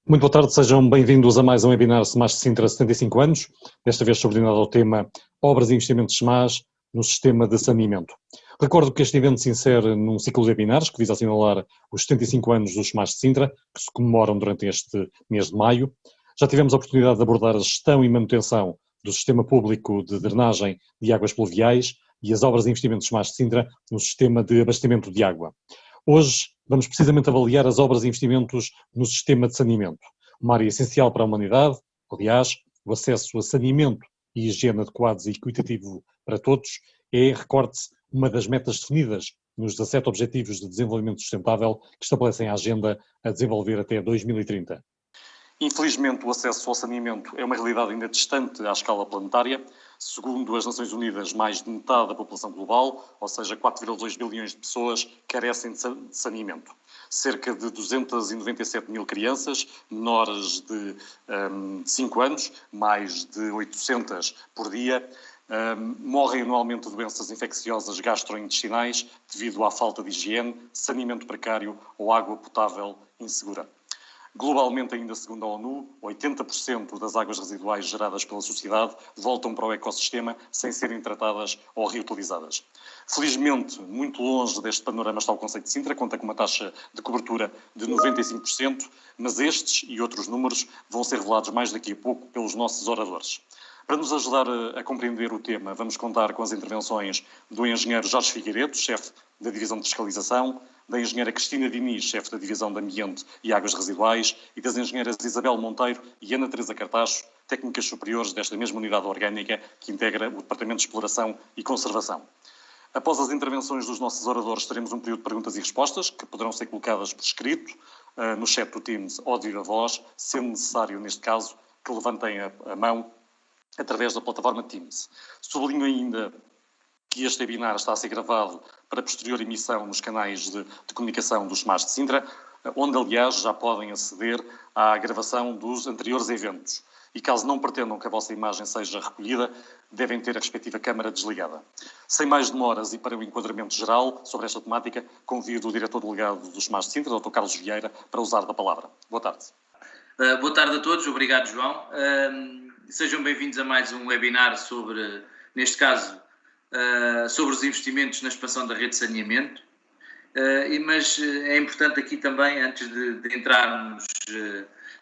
Muito boa tarde, sejam bem-vindos a mais um webinar SMAS de Sintra 75 anos, desta vez subordinado ao tema Obras e Investimentos SMAS no Sistema de Saneamento. Recordo que este evento se insere num ciclo de webinars que visa assinalar os 75 anos dos SMAS de Sintra, que se comemoram durante este mês de maio. Já tivemos a oportunidade de abordar a gestão e manutenção do Sistema Público de Drenagem de Águas Pluviais e as obras e investimentos SMAS de Sintra no Sistema de Abastecimento de Água. Hoje vamos precisamente avaliar as obras e investimentos no sistema de saneamento, uma área essencial para a humanidade. Aliás, o acesso a saneamento e higiene adequados e equitativo para todos é, recorde-se, uma das metas definidas nos 17 Objetivos de Desenvolvimento Sustentável que estabelecem a agenda a desenvolver até 2030. Infelizmente, o acesso ao saneamento é uma realidade ainda distante à escala planetária. Segundo as Nações Unidas, mais de metade da população global, ou seja, 4,2 bilhões de pessoas, carecem de saneamento. Cerca de 297 mil crianças, menores de 5 anos, mais de 800 por dia, morrem anualmente de doenças infecciosas gastrointestinais devido à falta de higiene, saneamento precário ou água potável insegura. Globalmente, ainda segundo a ONU, 80% das águas residuais geradas pela sociedade voltam para o ecossistema sem serem tratadas ou reutilizadas. Felizmente, muito longe deste panorama está o Concello de Sintra, conta com uma taxa de cobertura de 95%, mas estes e outros números vão ser revelados mais daqui a pouco pelos nossos oradores. Para nos ajudar a compreender o tema, vamos contar com as intervenções do engenheiro Jorge Figueiredo, chefe da Divisão de Fiscalização, da engenheira Cristina Diniz, chefe da Divisão de Ambiente e Águas Residuais, e das engenheiras Isabel Monteiro e Ana Teresa Cartacho, técnicas superiores desta mesma unidade orgânica que integra o Departamento de Exploração e Conservação. Após as intervenções dos nossos oradores, teremos um período de perguntas e respostas, que poderão ser colocadas por escrito, no chat do Teams ou de viva voz, sendo necessário, neste caso, que levantem a mão através da plataforma Teams. Sublinho ainda que este webinar está a ser gravado para posterior emissão nos canais de comunicação dos SMAS de Sintra, onde, aliás, já podem aceder à gravação dos anteriores eventos. E caso não pretendam que a vossa imagem seja recolhida, devem ter a respectiva câmara desligada. Sem mais demoras e para o enquadramento geral sobre esta temática, convido o diretor delegado dos SMAS de Sintra, Dr. Carlos Vieira, para usar da palavra. Boa tarde. Boa tarde a todos, obrigado, João. Sejam bem-vindos a mais um webinar sobre, neste caso, sobre os investimentos na expansão da rede de saneamento, mas é importante aqui também, antes de entrarmos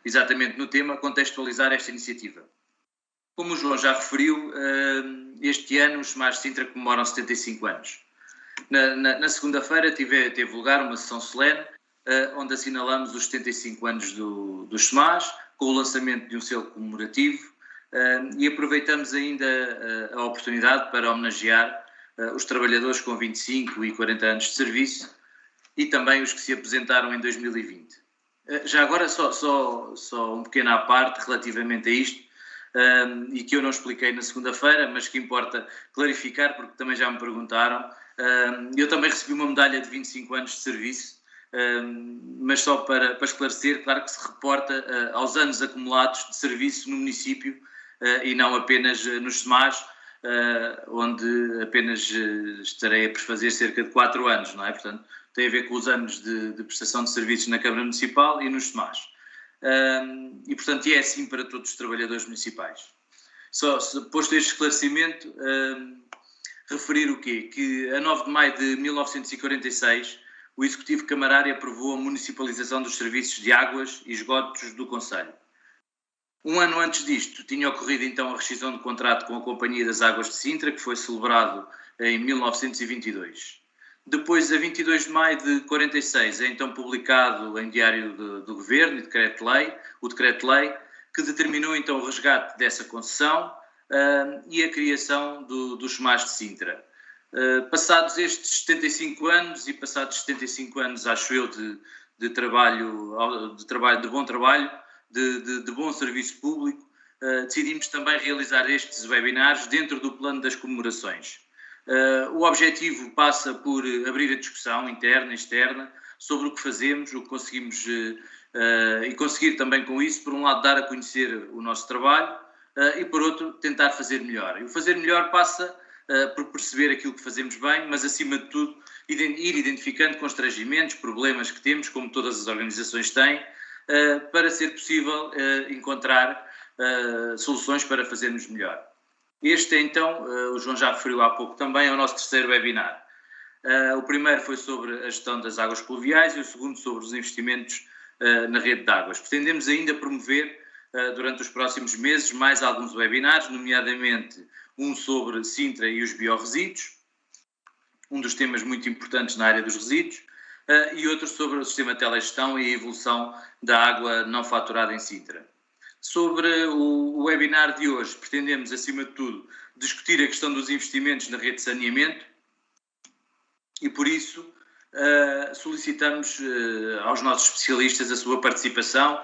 exatamente no tema, contextualizar esta iniciativa. Como o João já referiu, este ano os SMAS de Sintra comemoram 75 anos. Na segunda-feira teve lugar uma sessão solene, onde assinalamos os 75 anos dos SMAS, com o lançamento de um selo comemorativo, e aproveitamos ainda a oportunidade para homenagear os trabalhadores com 25 e 40 anos de serviço e também os que se aposentaram em 2020. Já agora só um pequeno à parte relativamente a isto, e que eu não expliquei na segunda-feira, mas que importa clarificar porque também já me perguntaram. Eu também recebi uma medalha de 25 anos de serviço, mas só para esclarecer, claro que se reporta aos anos acumulados de serviço no município, e não apenas nos SMAS, onde apenas estarei a fazer cerca de 4 anos, não é? Portanto, tem a ver com os anos de prestação de serviços na Câmara Municipal e nos SMAS. E, portanto, é assim para todos os trabalhadores municipais. Posto este esclarecimento, referir o quê? Que a 9 de maio de 1946, o Executivo Camarário aprovou a municipalização dos serviços de águas e esgotos do concello. Um ano antes disto, tinha ocorrido então a rescisão do contrato com a Companhia das Águas de Sintra, que foi celebrado em 1922. Depois, a 22 de maio de 46, é então publicado em Diário do Governo, o Decreto-Lei, que determinou então o resgate dessa concessão e a criação dos SMAS de Sintra. Passados estes 75 anos e passados 75 anos, acho eu, de bom trabalho, de bom serviço público, decidimos também realizar estes webinars dentro do plano das comemorações. O objetivo passa por abrir a discussão interna e externa sobre o que fazemos, o que conseguimos e conseguir também com isso, por um lado, dar a conhecer o nosso trabalho e, por outro, tentar fazer melhor. E o fazer melhor passa por perceber aquilo que fazemos bem, mas, acima de tudo, ir identificando constrangimentos, problemas que temos, como todas as organizações têm, para ser possível encontrar soluções para fazermos melhor. Este é então, o João já referiu há pouco também, é o nosso terceiro webinar. O primeiro foi sobre a gestão das águas pluviais e o segundo sobre os investimentos na rede de águas. Pretendemos ainda promover durante os próximos meses mais alguns webinars, nomeadamente um sobre Sintra e os biorresíduos, um dos temas muito importantes na área dos resíduos, e outro sobre o sistema de telegestão e a evolução da água não faturada em Sintra. Sobre o webinar de hoje, pretendemos, acima de tudo, discutir a questão dos investimentos na rede de saneamento e, por isso, solicitamos aos nossos especialistas a sua participação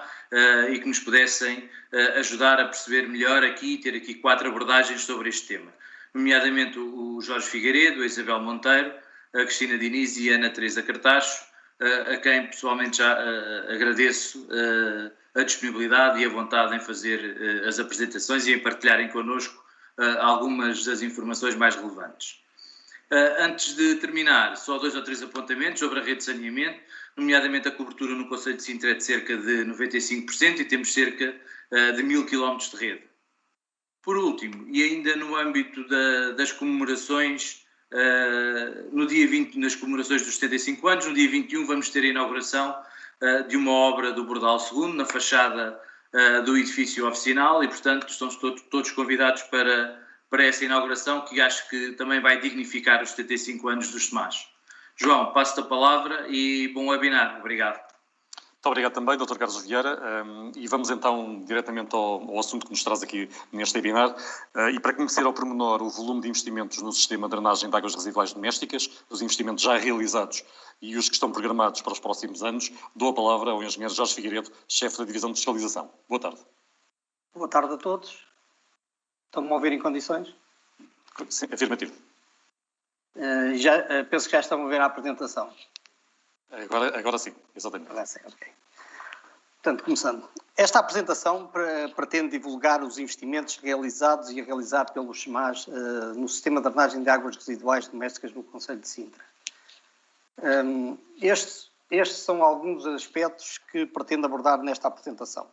e que nos pudessem ajudar a perceber melhor aqui e ter aqui 4 abordagens sobre este tema, nomeadamente o Jorge Figueiredo, a Isabel Monteiro, a Cristina Diniz e a Ana Teresa Cartacho, a quem pessoalmente já agradeço a disponibilidade e a vontade em fazer as apresentações e em partilharem connosco algumas das informações mais relevantes. Antes de terminar, só 2 ou 3 apontamentos sobre a rede de saneamento, nomeadamente a cobertura no concelho de Sintra é de cerca de 95% e temos cerca de 1000 km de rede. Por último, e ainda no âmbito das comemorações, no dia 20, nas comemorações dos 75 anos, no dia 21 vamos ter a inauguração de uma obra do Bordal II, na fachada do edifício oficinal e, portanto, estão todos convidados para essa inauguração, que acho que também vai dignificar os 75 anos dos SEMAS. João, passo-te a palavra e bom webinar. Obrigado. Muito obrigado também, Dr. Carlos Vieira. E vamos então diretamente ao assunto que nos traz aqui neste webinar. E para conhecer ao pormenor o volume de investimentos no sistema de drenagem de águas residuais domésticas, os investimentos já realizados e os que estão programados para os próximos anos, dou a palavra ao engenheiro Jorge Figueiredo, chefe da Divisão de Fiscalização. Boa tarde. Boa tarde a todos. Estão-me a ouvir em condições? Sim, afirmativo. Penso que já estão a ver a apresentação. Agora sim, exatamente. Agora sim, ok. Portanto, começando. Esta apresentação pretende divulgar os investimentos realizados e a realizar pelos SEMAS no sistema de drenagem de águas residuais domésticas no concelho de Sintra. Estes são alguns aspectos que pretendo abordar nesta apresentação.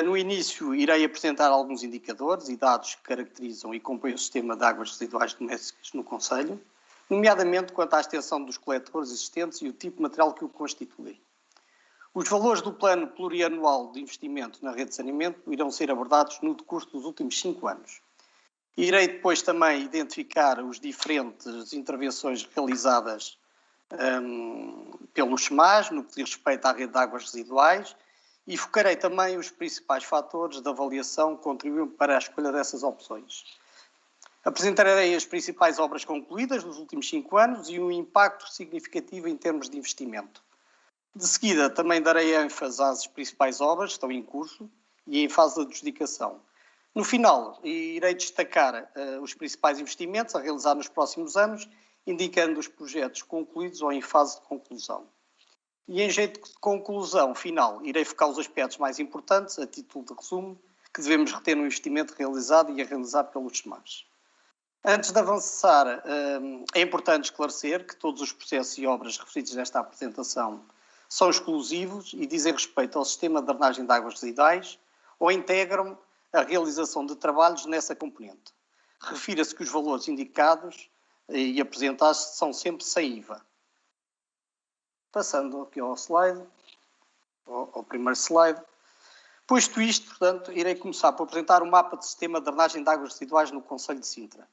No início, irei apresentar alguns indicadores e dados que caracterizam e compõem o sistema de águas residuais domésticas no concelho, nomeadamente quanto à extensão dos coletores existentes e o tipo de material que o constitui. Os valores do plano plurianual de investimento na rede de saneamento irão ser abordados no decurso dos últimos 5 anos. Irei depois também identificar as diferentes intervenções realizadas pelos SEMAS no que diz respeito à rede de águas residuais e focarei também os principais fatores de avaliação que contribuem para a escolha dessas opções. Apresentarei as principais obras concluídas nos últimos 5 anos e um impacto significativo em termos de investimento. De seguida, também darei ênfase às principais obras que estão em curso e em fase de adjudicação. No final, irei destacar os principais investimentos a realizar nos próximos anos, indicando os projetos concluídos ou em fase de conclusão. E em jeito de conclusão final, irei focar os aspectos mais importantes, a título de resumo, que devemos reter no investimento realizado e a realizar pelos SEMAS. Antes de avançar, é importante esclarecer que todos os processos e obras referidos nesta apresentação são exclusivos e dizem respeito ao sistema de drenagem de águas residuais ou integram a realização de trabalhos nessa componente. Refira-se que os valores indicados e apresentados são sempre sem IVA. Passando aqui ao slide, ao primeiro slide. Posto isto, portanto, irei começar por apresentar o mapa de sistema de drenagem de águas residuais no concelho de Sintra.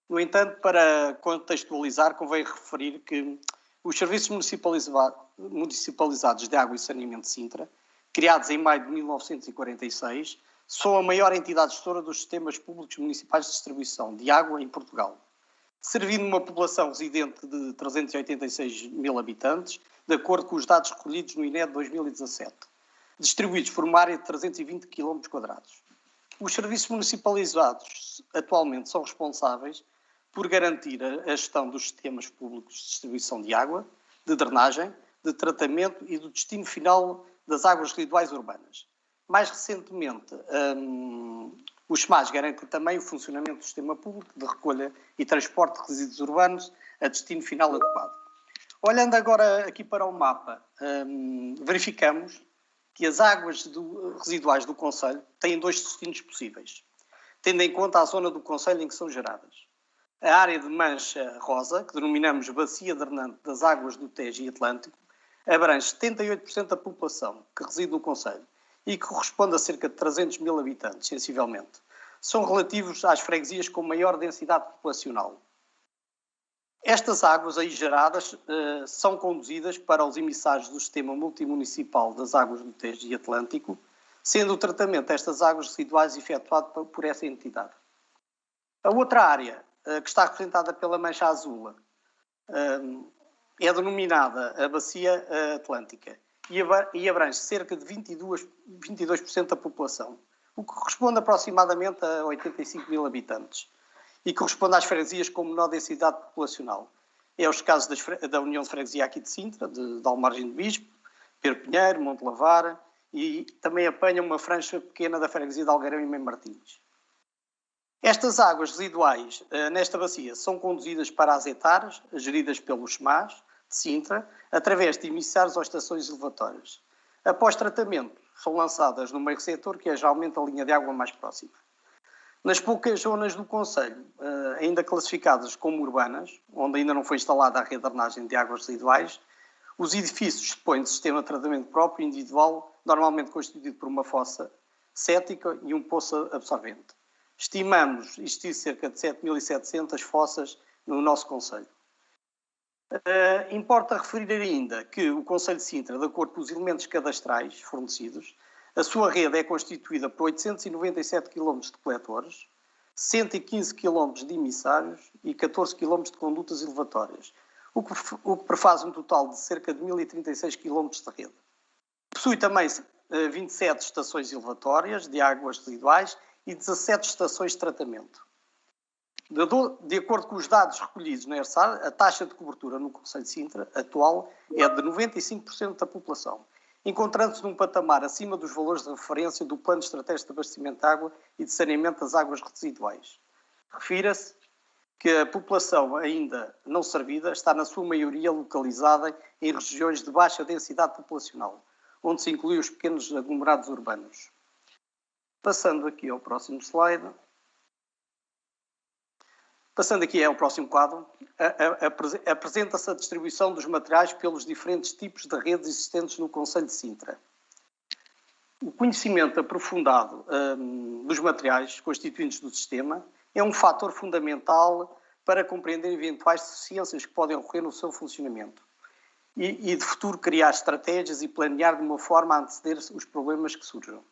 No entanto, para contextualizar, convém referir que os serviços municipalizados de água e saneamento de Sintra, criados em maio de 1946, são a maior entidade gestora dos sistemas públicos municipais de distribuição de água em Portugal, servindo uma população residente de 386 mil habitantes, de acordo com os dados recolhidos no INE de 2017, distribuídos por uma área de 320 km². Os serviços municipalizados atualmente são responsáveis por garantir a gestão dos sistemas públicos de distribuição de água, de drenagem, de tratamento e do destino final das águas residuais urbanas. Mais recentemente, os SEMAS garantem também o funcionamento do sistema público de recolha e transporte de resíduos urbanos a destino final adequado. Olhando agora aqui para o mapa, verificamos que as águas residuais do concelho têm dois destinos possíveis, tendo em conta a zona do concelho em que são geradas. A área de mancha rosa, que denominamos Bacia Drenante das Águas do Tejo e Atlântico, abrange 78% da população que reside no concelho e que corresponde a cerca de 300 mil habitantes, sensivelmente. São relativos às freguesias com maior densidade populacional. Estas águas aí geradas são conduzidas para os emissários do Sistema Multimunicipal das Águas do Tejo e Atlântico, sendo o tratamento destas águas residuais efetuado por essa entidade. A outra área, que está representada pela mancha azul, é denominada a Bacia Atlântica e abrange cerca de 22% da população, o que corresponde aproximadamente a 85 mil habitantes e corresponde às freguesias com menor densidade populacional. É os casos da União de Freguesia aqui de Sintra, de Almargem do Bispo, Pedro Pinheiro, Monte Lavara, e também apanha uma franja pequena da freguesia de Algueirão e Mem Martins. Estas águas residuais nesta bacia são conduzidas para as hectares, geridas pelos SMAs de Sintra, através de emissários ou estações elevatórias. Após tratamento, são lançadas no meio receptor, que é geralmente a linha de água mais próxima. Nas poucas zonas do concelho, ainda classificadas como urbanas, onde ainda não foi instalada a rede de drenagem de águas residuais, os edifícios dispõem de sistema de tratamento próprio individual, normalmente constituído por uma fossa cética e um poço absorvente. Estimamos existir cerca de 7.700 fossas no nosso concelho. Importa referir ainda que o concelho de Sintra, de acordo com os elementos cadastrais fornecidos, a sua rede é constituída por 897 km de coletores, 115 km de emissários e 14 km de condutas elevatórias, o que prefaz um total de cerca de 1.036 km de rede. Possui também 27 estações elevatórias de águas residuais e 17 estações de tratamento. De acordo com os dados recolhidos na ERSAR, a taxa de cobertura no concelho de Sintra atual é de 95% da população, encontrando-se num patamar acima dos valores de referência do Plano Estratégico de Abastecimento de Água e de Saneamento das Águas Residuais. Refira-se que a população ainda não servida está na sua maioria localizada em regiões de baixa densidade populacional, onde se inclui os pequenos aglomerados urbanos. Passando aqui ao próximo slide. Passando aqui ao próximo quadro, apresenta-se a distribuição dos materiais pelos diferentes tipos de redes existentes no concelho de Sintra. O conhecimento aprofundado dos materiais constituintes do sistema é um fator fundamental para compreender eventuais deficiências que podem ocorrer no seu funcionamento e de futuro criar estratégias e planear de uma forma a anteceder os problemas que surjam.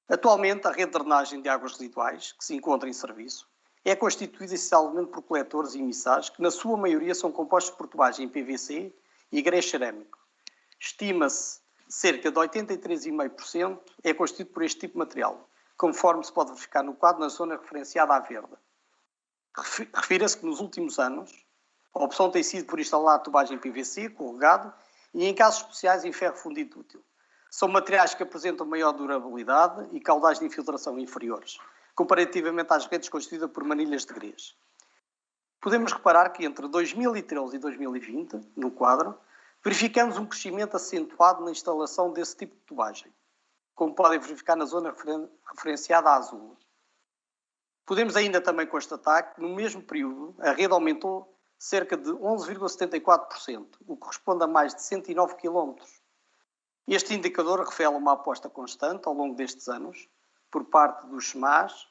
Atualmente, a rede de drenagem de águas residuais, que se encontra em serviço, é constituída essencialmente por coletores e emissários que, na sua maioria, são compostos por tubagem em PVC e grés cerâmico. Estima-se cerca de 83,5% é constituído por este tipo de material, conforme se pode verificar no quadro na zona referenciada à verde. Refira-se que nos últimos anos a opção tem sido por instalar tubagem em PVC, corrugado, e em casos especiais em ferro fundido útil. São materiais que apresentam maior durabilidade e caudais de infiltração inferiores, comparativamente às redes constituídas por manilhas de grés. Podemos reparar que entre 2013 e 2020, no quadro, verificamos um crescimento acentuado na instalação desse tipo de tubagem, como podem verificar na zona referenciada a azul. Podemos ainda também constatar que, no mesmo período, a rede aumentou cerca de 11,74%, o que corresponde a mais de 109 km. Este indicador revela uma aposta constante ao longo destes anos, por parte dos SMAs,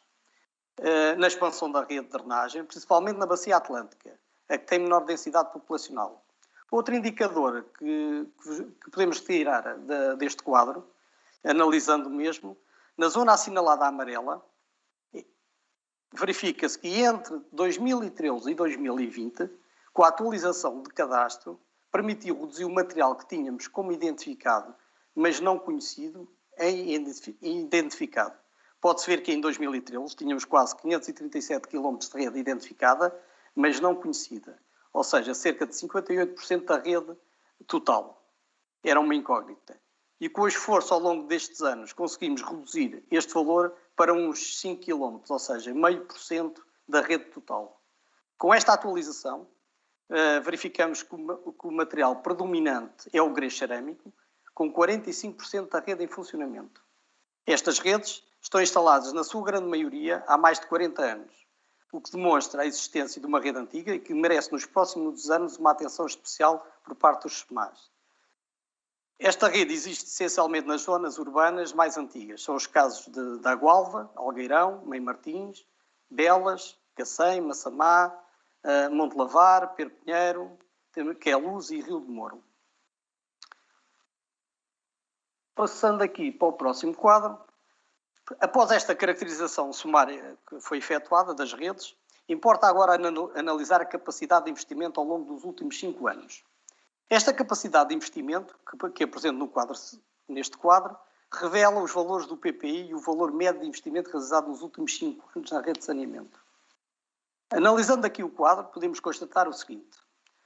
na expansão da rede de drenagem, principalmente na Bacia Atlântica, a que tem menor densidade populacional. Outro indicador que podemos tirar deste quadro, analisando o mesmo, na zona assinalada amarela, verifica-se que entre 2013 e 2020, com a atualização de cadastro, permitiu reduzir o material que tínhamos como identificado, mas não conhecido, em identificado. Pode-se ver que em 2013 tínhamos quase 537 km de rede identificada, mas não conhecida. Ou seja, cerca de 58% da rede total. Era uma incógnita. E com o esforço ao longo destes anos conseguimos reduzir este valor para uns 5 km, ou seja, 0,5% da rede total. Com esta atualização, verificamos que o material predominante é o grés cerâmico, com 45% da rede em funcionamento. Estas redes estão instaladas, na sua grande maioria, há mais de 40 anos, o que demonstra a existência de uma rede antiga e que merece, nos próximos anos, uma atenção especial por parte dos SEMAS. Esta rede existe essencialmente nas zonas urbanas mais antigas. São os casos da Gualva, Algueirão, Mãe Martins, Belas, Cacém, Massamá, Monte Lavar, Perpinheiro, Queluz e Rio de Moro. Passando aqui para o próximo quadro, após esta caracterização sumária que foi efetuada das redes, importa agora analisar a capacidade de investimento ao longo dos últimos 5 anos. Esta capacidade de investimento, que apresento neste quadro, revela os valores do PPI e o valor médio de investimento realizado nos últimos 5 anos na rede de saneamento. Analisando aqui o quadro, podemos constatar o seguinte.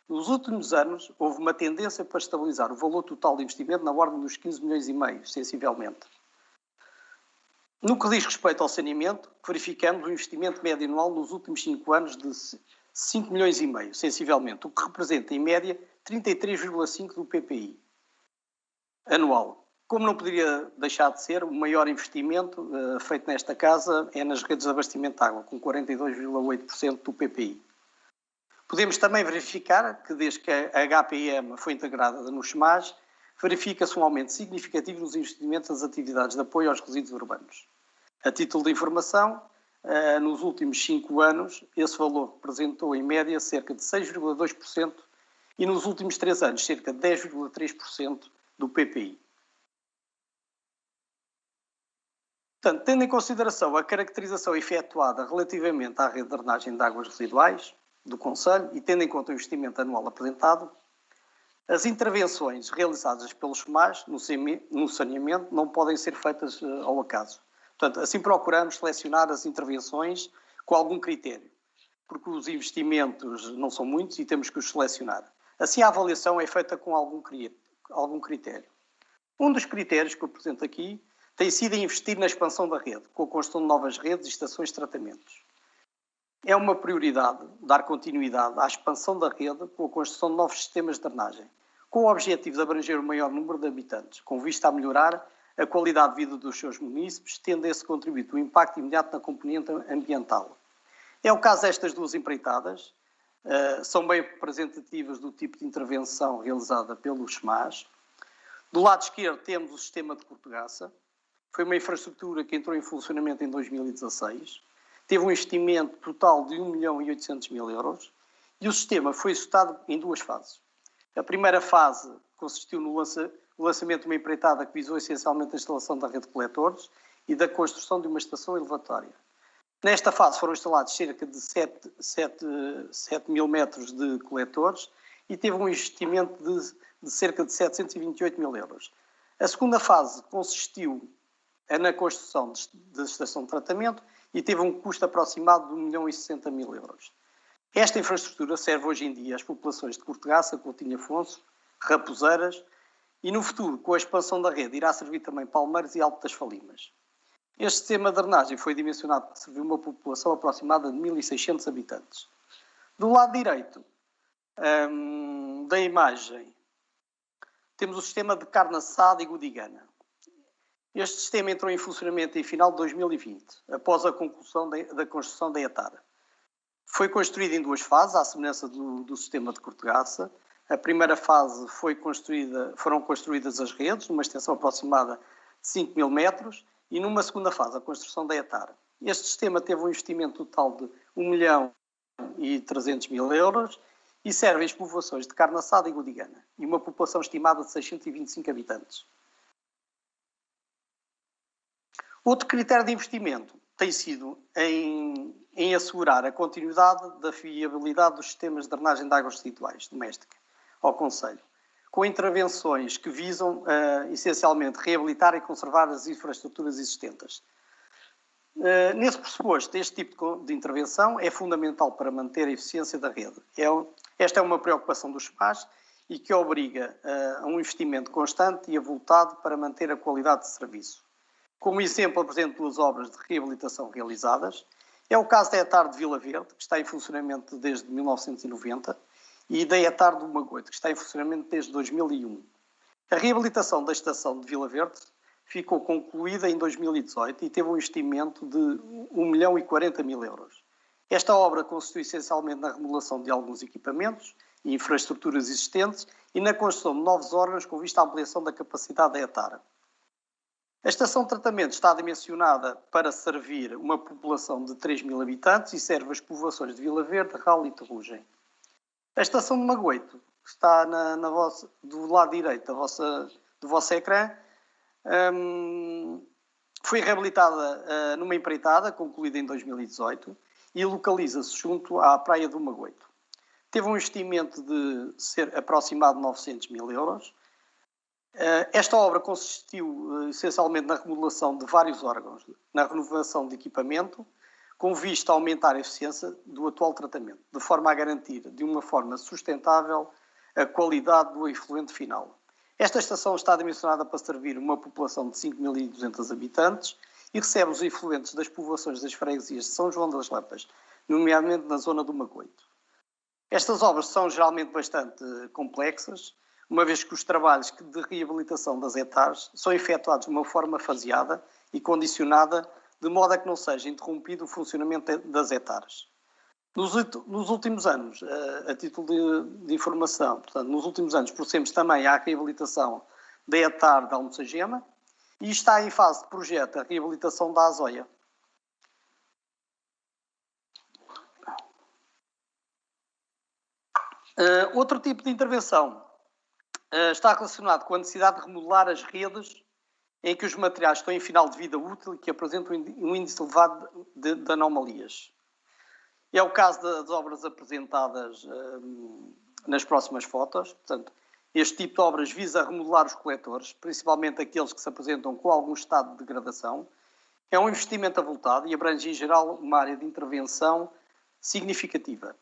Nos últimos anos, houve uma tendência para estabilizar o valor total de investimento na ordem dos 15 milhões e meio, sensivelmente. No que diz respeito ao saneamento, verificamos um investimento médio anual nos últimos 5 anos de 5 milhões e meio, sensivelmente, o que representa, em média, 33,5% do PPI anual. Como não poderia deixar de ser, o maior investimento feito nesta casa é nas redes de abastecimento de água, com 42,8% do PPI. Podemos também verificar que, desde que a HPM foi integrada no SEMAS, verifica-se um aumento significativo nos investimentos nas atividades de apoio aos resíduos urbanos. A título de informação, nos últimos 5 anos, esse valor representou, em média, cerca de 6,2% e nos últimos 3 anos, cerca de 10,3% do PPI. Portanto, tendo em consideração a caracterização efetuada relativamente à rede de drenagem de águas residuais do Conselho e tendo em conta o investimento anual apresentado, as intervenções realizadas pelos SEMAS no saneamento não podem ser feitas ao acaso. Portanto, assim procuramos selecionar as intervenções com algum critério, porque os investimentos não são muitos e temos que os selecionar. Assim, a avaliação é feita com algum critério. Um dos critérios que eu apresento aqui tem sido investir na expansão da rede, com a construção de novas redes e estações de tratamentos. É uma prioridade dar continuidade à expansão da rede com a construção de novos sistemas de drenagem, com o objetivo de abranger o maior número de habitantes, com vista a melhorar a qualidade de vida dos seus munícipes, tendo esse contributo o impacto imediato na componente ambiental. É o caso destas duas empreitadas, são bem representativas do tipo de intervenção realizada pelos SEMAS. Do lado esquerdo temos o sistema de Cortegaça. Foi uma infraestrutura que entrou em funcionamento em 2016. Teve um investimento total de 1.800.000 euros e o sistema foi executado em 2 fases. A primeira fase consistiu no lançamento de uma empreitada que visou essencialmente a instalação da rede de coletores e da construção de uma estação elevatória. Nesta fase foram instalados cerca de 7.000 metros de coletores e teve um investimento de cerca de 728.000 euros. A segunda fase consistiu na construção da estação de tratamento e teve um custo aproximado de 1.060.000 euros. Esta infraestrutura serve hoje em dia às populações de Cortegaça, Coutinho Afonso, Raposeiras e no futuro, com a expansão da rede, irá servir também Palmeiras e Alto das Falimas. Este sistema de drenagem foi dimensionado para servir uma população aproximada de 1.600 habitantes. Do lado direito da imagem, temos o sistema de carne assada e Godigana. Este sistema entrou em funcionamento em final de 2020, após a conclusão da construção da ETAR. Foi construído em 2 fases, à semelhança do sistema de Cortegaça. A primeira fase foram construídas as redes, numa extensão aproximada de 5.000 metros, e numa segunda fase, a construção da ETAR. Este sistema teve um investimento total de 1.300.000 euros e serve às povoações de carne assada e Godigana, e uma população estimada de 625 habitantes. Outro critério de investimento tem sido em assegurar a continuidade da fiabilidade dos sistemas de drenagem de águas residuais domésticas ao Conselho, com intervenções que visam, essencialmente, reabilitar e conservar as infraestruturas existentes. Nesse pressuposto, este tipo de intervenção é fundamental para manter a eficiência da rede. Esta é uma preocupação dos SEMAS e que obriga a um investimento constante e avultado para manter a qualidade de serviço. Como exemplo, apresento 2 obras de reabilitação realizadas. É o caso da ETAR de Vila Verde, que está em funcionamento desde 1990 e da ETAR do Magoito, que está em funcionamento desde 2001. A reabilitação da estação de Vila Verde ficou concluída em 2018 e teve um investimento de 1.040.000 euros. Esta obra consistiu essencialmente na remodelação de alguns equipamentos e infraestruturas existentes e na construção de novos órgãos com vista à ampliação da capacidade da ETAR. A estação de tratamento está dimensionada para servir uma população de 3.000 habitantes e serve as povoações de Vila Verde, Ral e Terrugem. A estação de Magoito, que está do lado direito do vosso ecrã, foi reabilitada numa empreitada concluída em 2018 e localiza-se junto à praia do Magoito. Teve um investimento de ser aproximado de 900.000 euros. Esta obra consistiu essencialmente na remodelação de vários órgãos, na renovação de equipamento, com vista a aumentar a eficiência do atual tratamento, de forma a garantir de uma forma sustentável a qualidade do efluente final. Esta estação está dimensionada para servir uma população de 5.200 habitantes e recebe os efluentes das povoações das freguesias de São João das Lampas, nomeadamente na zona do Magoito. Estas obras são geralmente bastante complexas, uma vez que os trabalhos de reabilitação das ETARs são efetuados de uma forma faseada e condicionada, de modo a que não seja interrompido o funcionamento das ETARs. Nos últimos anos, a título de informação, portanto, nos últimos anos procedemos também à reabilitação da ETAR de Almocegema e está em fase de projeto a reabilitação da Azóia. Outro tipo de intervenção está relacionado com a necessidade de remodelar as redes em que os materiais estão em final de vida útil e que apresentam um índice elevado de anomalias. É o caso das obras apresentadas nas próximas fotos. Portanto, este tipo de obras visa remodelar os coletores, principalmente aqueles que se apresentam com algum estado de degradação. É um investimento avultado e abrange, em geral, uma área de intervenção significativa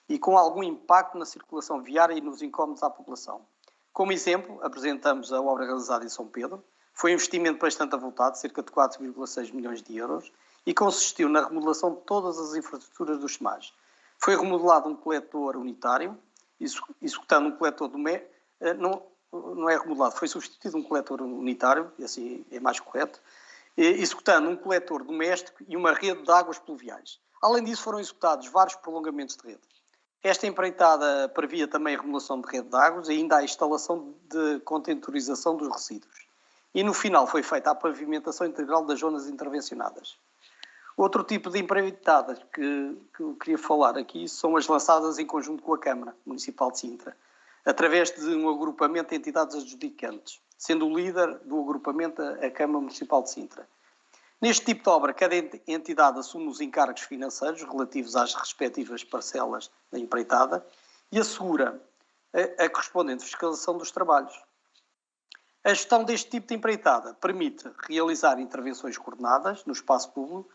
e com algum impacto na circulação viária e nos incómodos à população. Como exemplo, apresentamos a obra realizada em São Pedro. Foi um investimento bastante avultado, cerca de 4,6 milhões de euros, e consistiu na remodelação de todas as infraestruturas dos SEMAS. Foi remodelado um coletor unitário, executando um coletor doméstico, não é remodelado, foi substituído um coletor unitário, e assim é mais correto, executando um coletor doméstico e uma rede de águas pluviais. Além disso, foram executados vários prolongamentos de rede. Esta empreitada previa também a remodelação de rede de águas e ainda a instalação de contentorização dos resíduos. E no final foi feita a pavimentação integral das zonas intervencionadas. Outro tipo de empreitadas que eu queria falar aqui são as lançadas em conjunto com a Câmara Municipal de Sintra, através de um agrupamento de entidades adjudicantes, sendo o líder do agrupamento a Câmara Municipal de Sintra. Neste tipo de obra, cada entidade assume os encargos financeiros relativos às respectivas parcelas da empreitada e assegura a correspondente fiscalização dos trabalhos. A gestão deste tipo de empreitada permite realizar intervenções coordenadas no espaço público,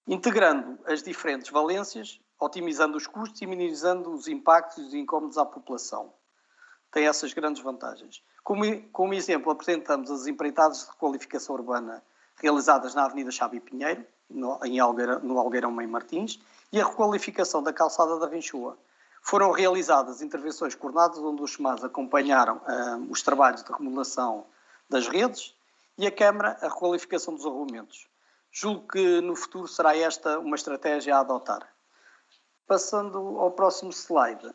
integrando as diferentes valências, otimizando os custos e minimizando os impactos e os incómodos à população. Tem essas grandes vantagens. Como exemplo, apresentamos as empreitadas de requalificação urbana realizadas na Avenida Xavi Pinheiro, no Algueirão Mãe Martins, e a requalificação da calçada da Vinchoa. Foram realizadas intervenções coordenadas onde os SEMAS acompanharam os trabalhos de remodelação das redes e a Câmara a requalificação dos arruamentos. Julgo que no futuro será esta uma estratégia a adotar. Passando ao próximo slide.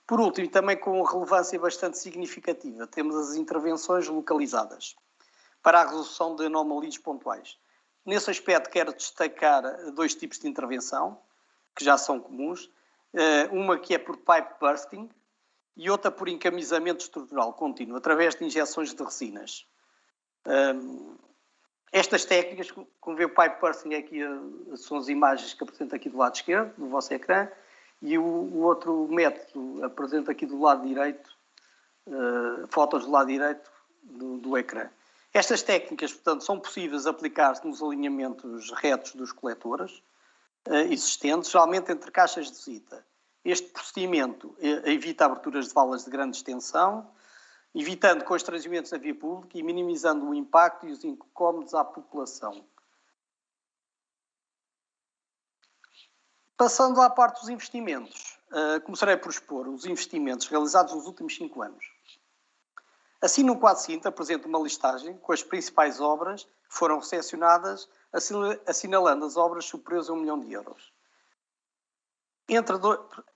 Por último, também com relevância bastante significativa, temos as intervenções localizadas para a resolução de anomalias pontuais. Nesse aspecto quero destacar dois tipos de intervenção, que já são comuns. Uma que é por pipe bursting e outra por encamisamento estrutural contínuo, através de injeções de resinas. Estas técnicas, como vê o pipe bursting aqui, são as imagens que apresento aqui do lado esquerdo, do vosso ecrã, e o outro método apresento aqui do lado direito, fotos do lado direito do ecrã. Estas técnicas, portanto, são possíveis aplicar-se nos alinhamentos retos dos coletores existentes, geralmente entre caixas de visita. Este procedimento evita aberturas de valas de grande extensão, evitando constrangimentos na via pública e minimizando o impacto e os incómodos à população. Passando à parte dos investimentos, começarei por expor os investimentos realizados nos últimos 5 anos. Assim, no quadro seguinte, apresento uma listagem com as principais obras que foram recepcionadas, assinalando as obras superiores a 1 milhão de euros.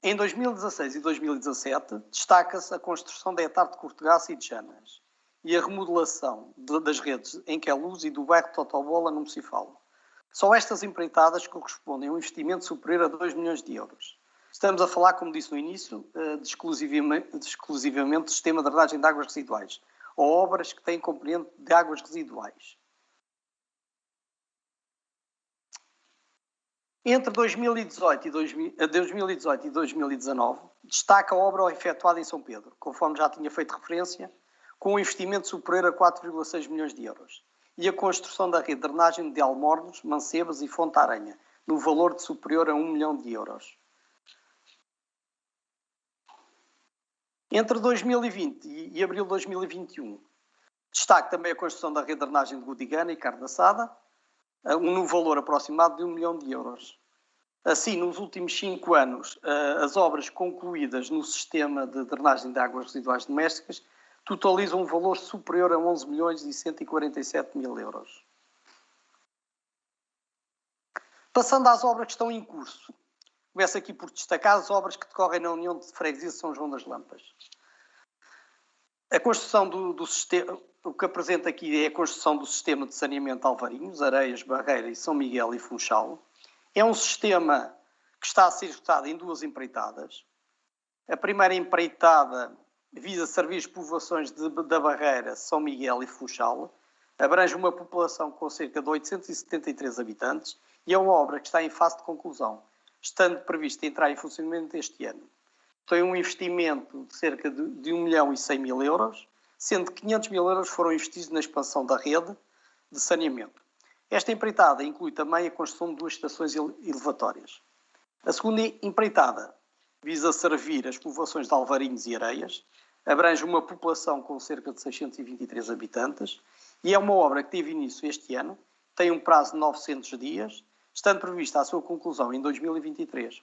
Em 2016 e 2017, destaca-se a construção da Etar de Cortegaça e de Janas e a remodelação das redes em Queluz e do bairro de Totobola, no Mocifalo. Só estas empreitadas correspondem a um investimento superior a 2 milhões de euros. Estamos a falar, como disse no início, exclusivamente do sistema de drenagem de águas residuais, ou obras que têm componente de águas residuais. Entre 2018 e 2019, destaca a obra efetuada em São Pedro, conforme já tinha feito referência, com um investimento superior a 4,6 milhões de euros, e a construção da rede de drenagem de Almornos, Mancebas e Fonte-Aranha, no valor de superior a 1 milhão de euros. Entre 2020 e abril de 2021, destaque também a construção da rede de drenagem de Gudigana e Cardaçada, no valor aproximado de 1 milhão de euros. Assim, nos últimos 5 anos, as obras concluídas no sistema de drenagem de águas residuais domésticas totalizam um valor superior a 11 milhões e 147 mil euros. Passando às obras que estão em curso. Começo aqui por destacar as obras que decorrem na União de Freguesia de São João das Lampas. A construção do sistema, o que apresento aqui é a construção do sistema de saneamento de Alvarinhos, Areias, Barreira e São Miguel e Funchal. É um sistema que está a ser executado em 2 empreitadas. A primeira empreitada visa servir as povoações da Barreira, São Miguel e Funchal. Abrange uma população com cerca de 873 habitantes e é uma obra que está em fase de conclusão, estando prevista entrar em funcionamento este ano. Tem um investimento de cerca de 1 milhão e 100 mil euros, sendo que 500 mil euros foram investidos na expansão da rede de saneamento. Esta empreitada inclui também a construção de 2 estações elevatórias. A segunda empreitada visa servir as povoações de Alvarinhos e Areias, abrange uma população com cerca de 623 habitantes e é uma obra que teve início este ano, tem um prazo de 900 dias, estando prevista a sua conclusão em 2023.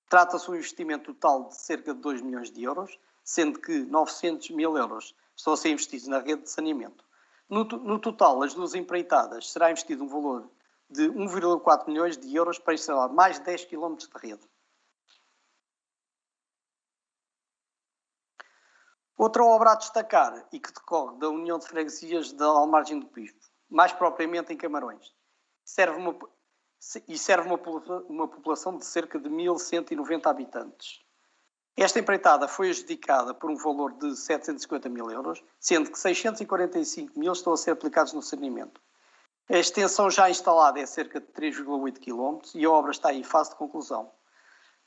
Trata-se de um investimento total de cerca de 2 milhões de euros, sendo que 900 mil euros estão a ser investidos na rede de saneamento. No total, as 2 empreitadas, será investido um valor de 1,4 milhões de euros para instalar mais de 10 km de rede. Outra obra a destacar e que decorre da União de Freguesias da Almargem do Pispo, mais propriamente em Camarões, serve uma população de cerca de 1.190 habitantes. Esta empreitada foi adjudicada por um valor de 750 mil euros, sendo que 645 mil estão a ser aplicados no saneamento. A extensão já instalada é cerca de 3,8 km e a obra está em fase de conclusão.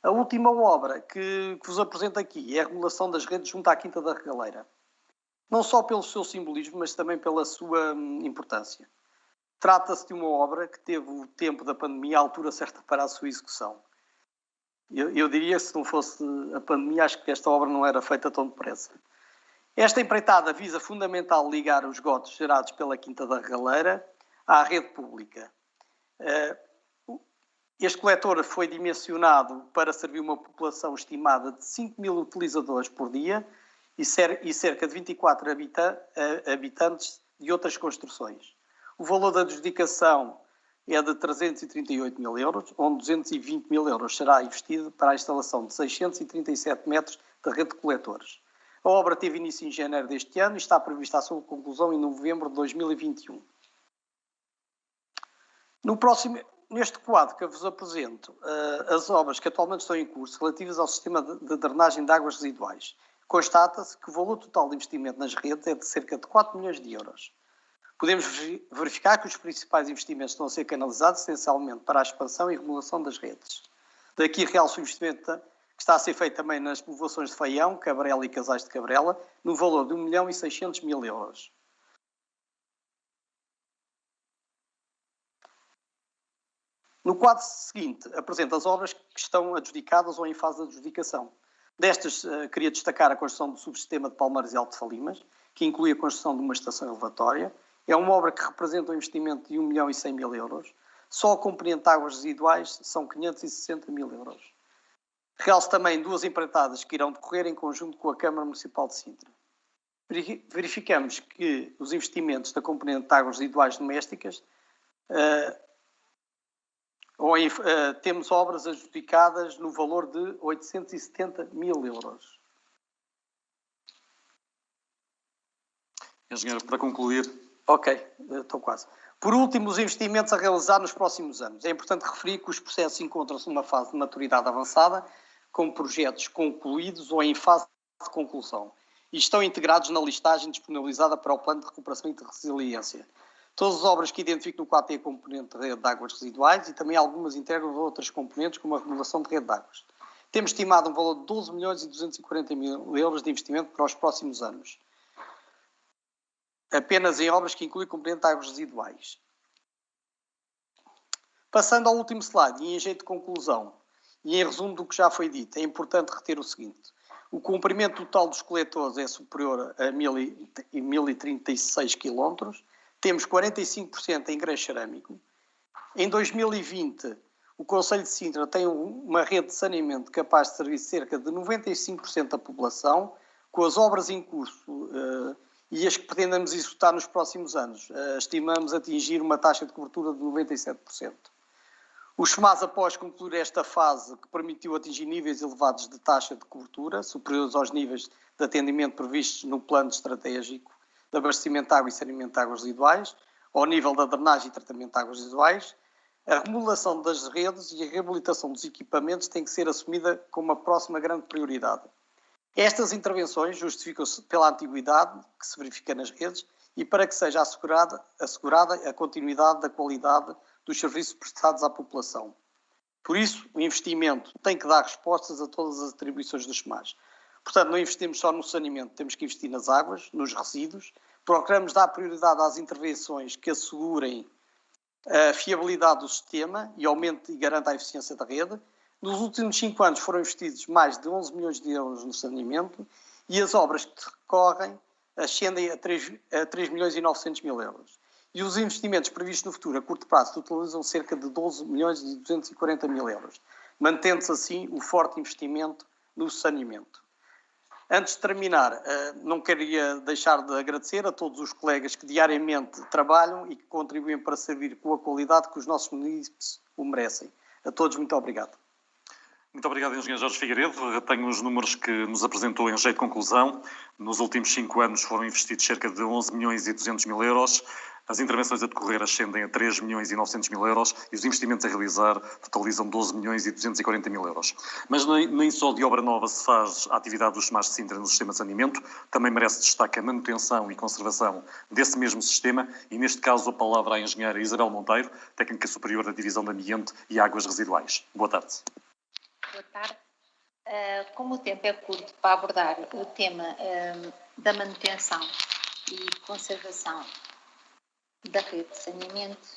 A última obra que vos apresento aqui é a regulação das redes junto à Quinta da Regaleira. Não só pelo seu simbolismo, mas também pela sua importância. Trata-se de uma obra que teve o tempo da pandemia à altura certa para a sua execução. Eu diria que se não fosse a pandemia, acho que esta obra não era feita tão depressa. Esta empreitada visa fundamental ligar os esgotos gerados pela Quinta da Regaleira à rede pública. Este coletor foi dimensionado para servir uma população estimada de 5 mil utilizadores por dia e cerca de 24 habitantes de outras construções. O valor da adjudicação é de 338 mil euros, onde 220 mil euros será investido para a instalação de 637 metros de rede de coletores. A obra teve início em janeiro deste ano e está prevista a sua conclusão em novembro de 2021. Neste quadro que eu vos apresento, as obras que atualmente estão em curso relativas ao sistema de drenagem de águas residuais. Constata-se que o valor total de investimento nas redes é de cerca de 4 milhões de euros. Podemos verificar que os principais investimentos estão a ser canalizados essencialmente para a expansão e remodelação das redes. Daqui realça o investimento que está a ser feito também nas povoações de Faião, Cabrela e Casais de Cabrela, no valor de 1 milhão e 600 mil euros. No quadro seguinte, apresenta as obras que estão adjudicadas ou em fase de adjudicação. Destas, queria destacar a construção do subsistema de Palmares e Alto de Falimas, que inclui a construção de uma estação elevatória. É uma obra que representa um investimento de 1 milhão e 100 mil euros. Só a componente de águas residuais são 560 mil euros. Realço também 2 empreitadas que irão decorrer em conjunto com a Câmara Municipal de Sintra. Verificamos que os investimentos da componente de águas residuais domésticas temos obras adjudicadas no valor de 870 mil euros. Engenheiro, para concluir. Ok, estou quase. Por último, os investimentos a realizar nos próximos anos. É importante referir que os processos encontram-se numa fase de maturidade avançada, com projetos concluídos ou em fase de conclusão, e estão integrados na listagem disponibilizada para o Plano de Recuperação e de Resiliência. Todas as obras que identifico no quadro têm a componente de rede de águas residuais e também algumas integram outras componentes, como a regulação de rede de águas. Temos estimado um valor de 12 milhões e 240 mil euros de investimento para os próximos anos, apenas em obras que incluem componente de águas residuais. Passando ao último slide, e em jeito de conclusão, e em resumo do que já foi dito, é importante reter o seguinte: o comprimento total dos coletores é superior a 1036 km, temos 45% em grés cerâmico. Em 2020, o Concelho de Sintra tem uma rede de saneamento capaz de servir cerca de 95% da população, com as obras em curso e as que pretendemos executar nos próximos anos. Estimamos atingir uma taxa de cobertura de 97%. Os SMAs, após concluir esta fase, que permitiu atingir níveis elevados de taxa de cobertura, superiores aos níveis de atendimento previstos no Plano Estratégico de Abastecimento de Água e Saneamento de Águas Residuais, ao nível da drenagem e tratamento de águas residuais, a remodelação das redes e a reabilitação dos equipamentos tem que ser assumida como a próxima grande prioridade. Estas intervenções justificam-se pela antiguidade que se verifica nas redes e para que seja assegurada a continuidade da qualidade dos serviços prestados à população. Por isso, o investimento tem que dar respostas a todas as atribuições dos SMAs. Portanto, não investimos só no saneamento, temos que investir nas águas, nos resíduos. Procuramos dar prioridade às intervenções que assegurem a fiabilidade do sistema e aumente e garanta a eficiência da rede. Nos últimos 5 anos foram investidos mais de 11 milhões de euros no saneamento e as obras que decorrem ascendem a 3 milhões e 900 mil euros. E os investimentos previstos no futuro, a curto prazo, totalizam cerca de 12 milhões e 240 mil euros, mantendo-se assim o forte investimento no saneamento. Antes de terminar, não queria deixar de agradecer a todos os colegas que diariamente trabalham e que contribuem para servir com a qualidade que os nossos munícipes o merecem. A todos, muito obrigado. Muito obrigado, Engenheiro Jorge Figueiredo. Tenho os números que nos apresentou em jeito de conclusão. Nos últimos 5 anos foram investidos cerca de 11 milhões e 200 mil euros. As intervenções a decorrer ascendem a 3 milhões e 900 mil euros e os investimentos a realizar totalizam 12 milhões e 240 mil euros. Mas nem só de obra nova se faz a atividade dos SMAs de Sintra no sistema de saneamento, também merece destaque a manutenção e conservação desse mesmo sistema e, neste caso, a palavra à engenheira Isabel Monteiro, técnica superior da Divisão de Ambiente e Águas Residuais. Boa tarde. Boa tarde. Como o tempo é curto para abordar o tema da manutenção e conservação da rede de saneamento,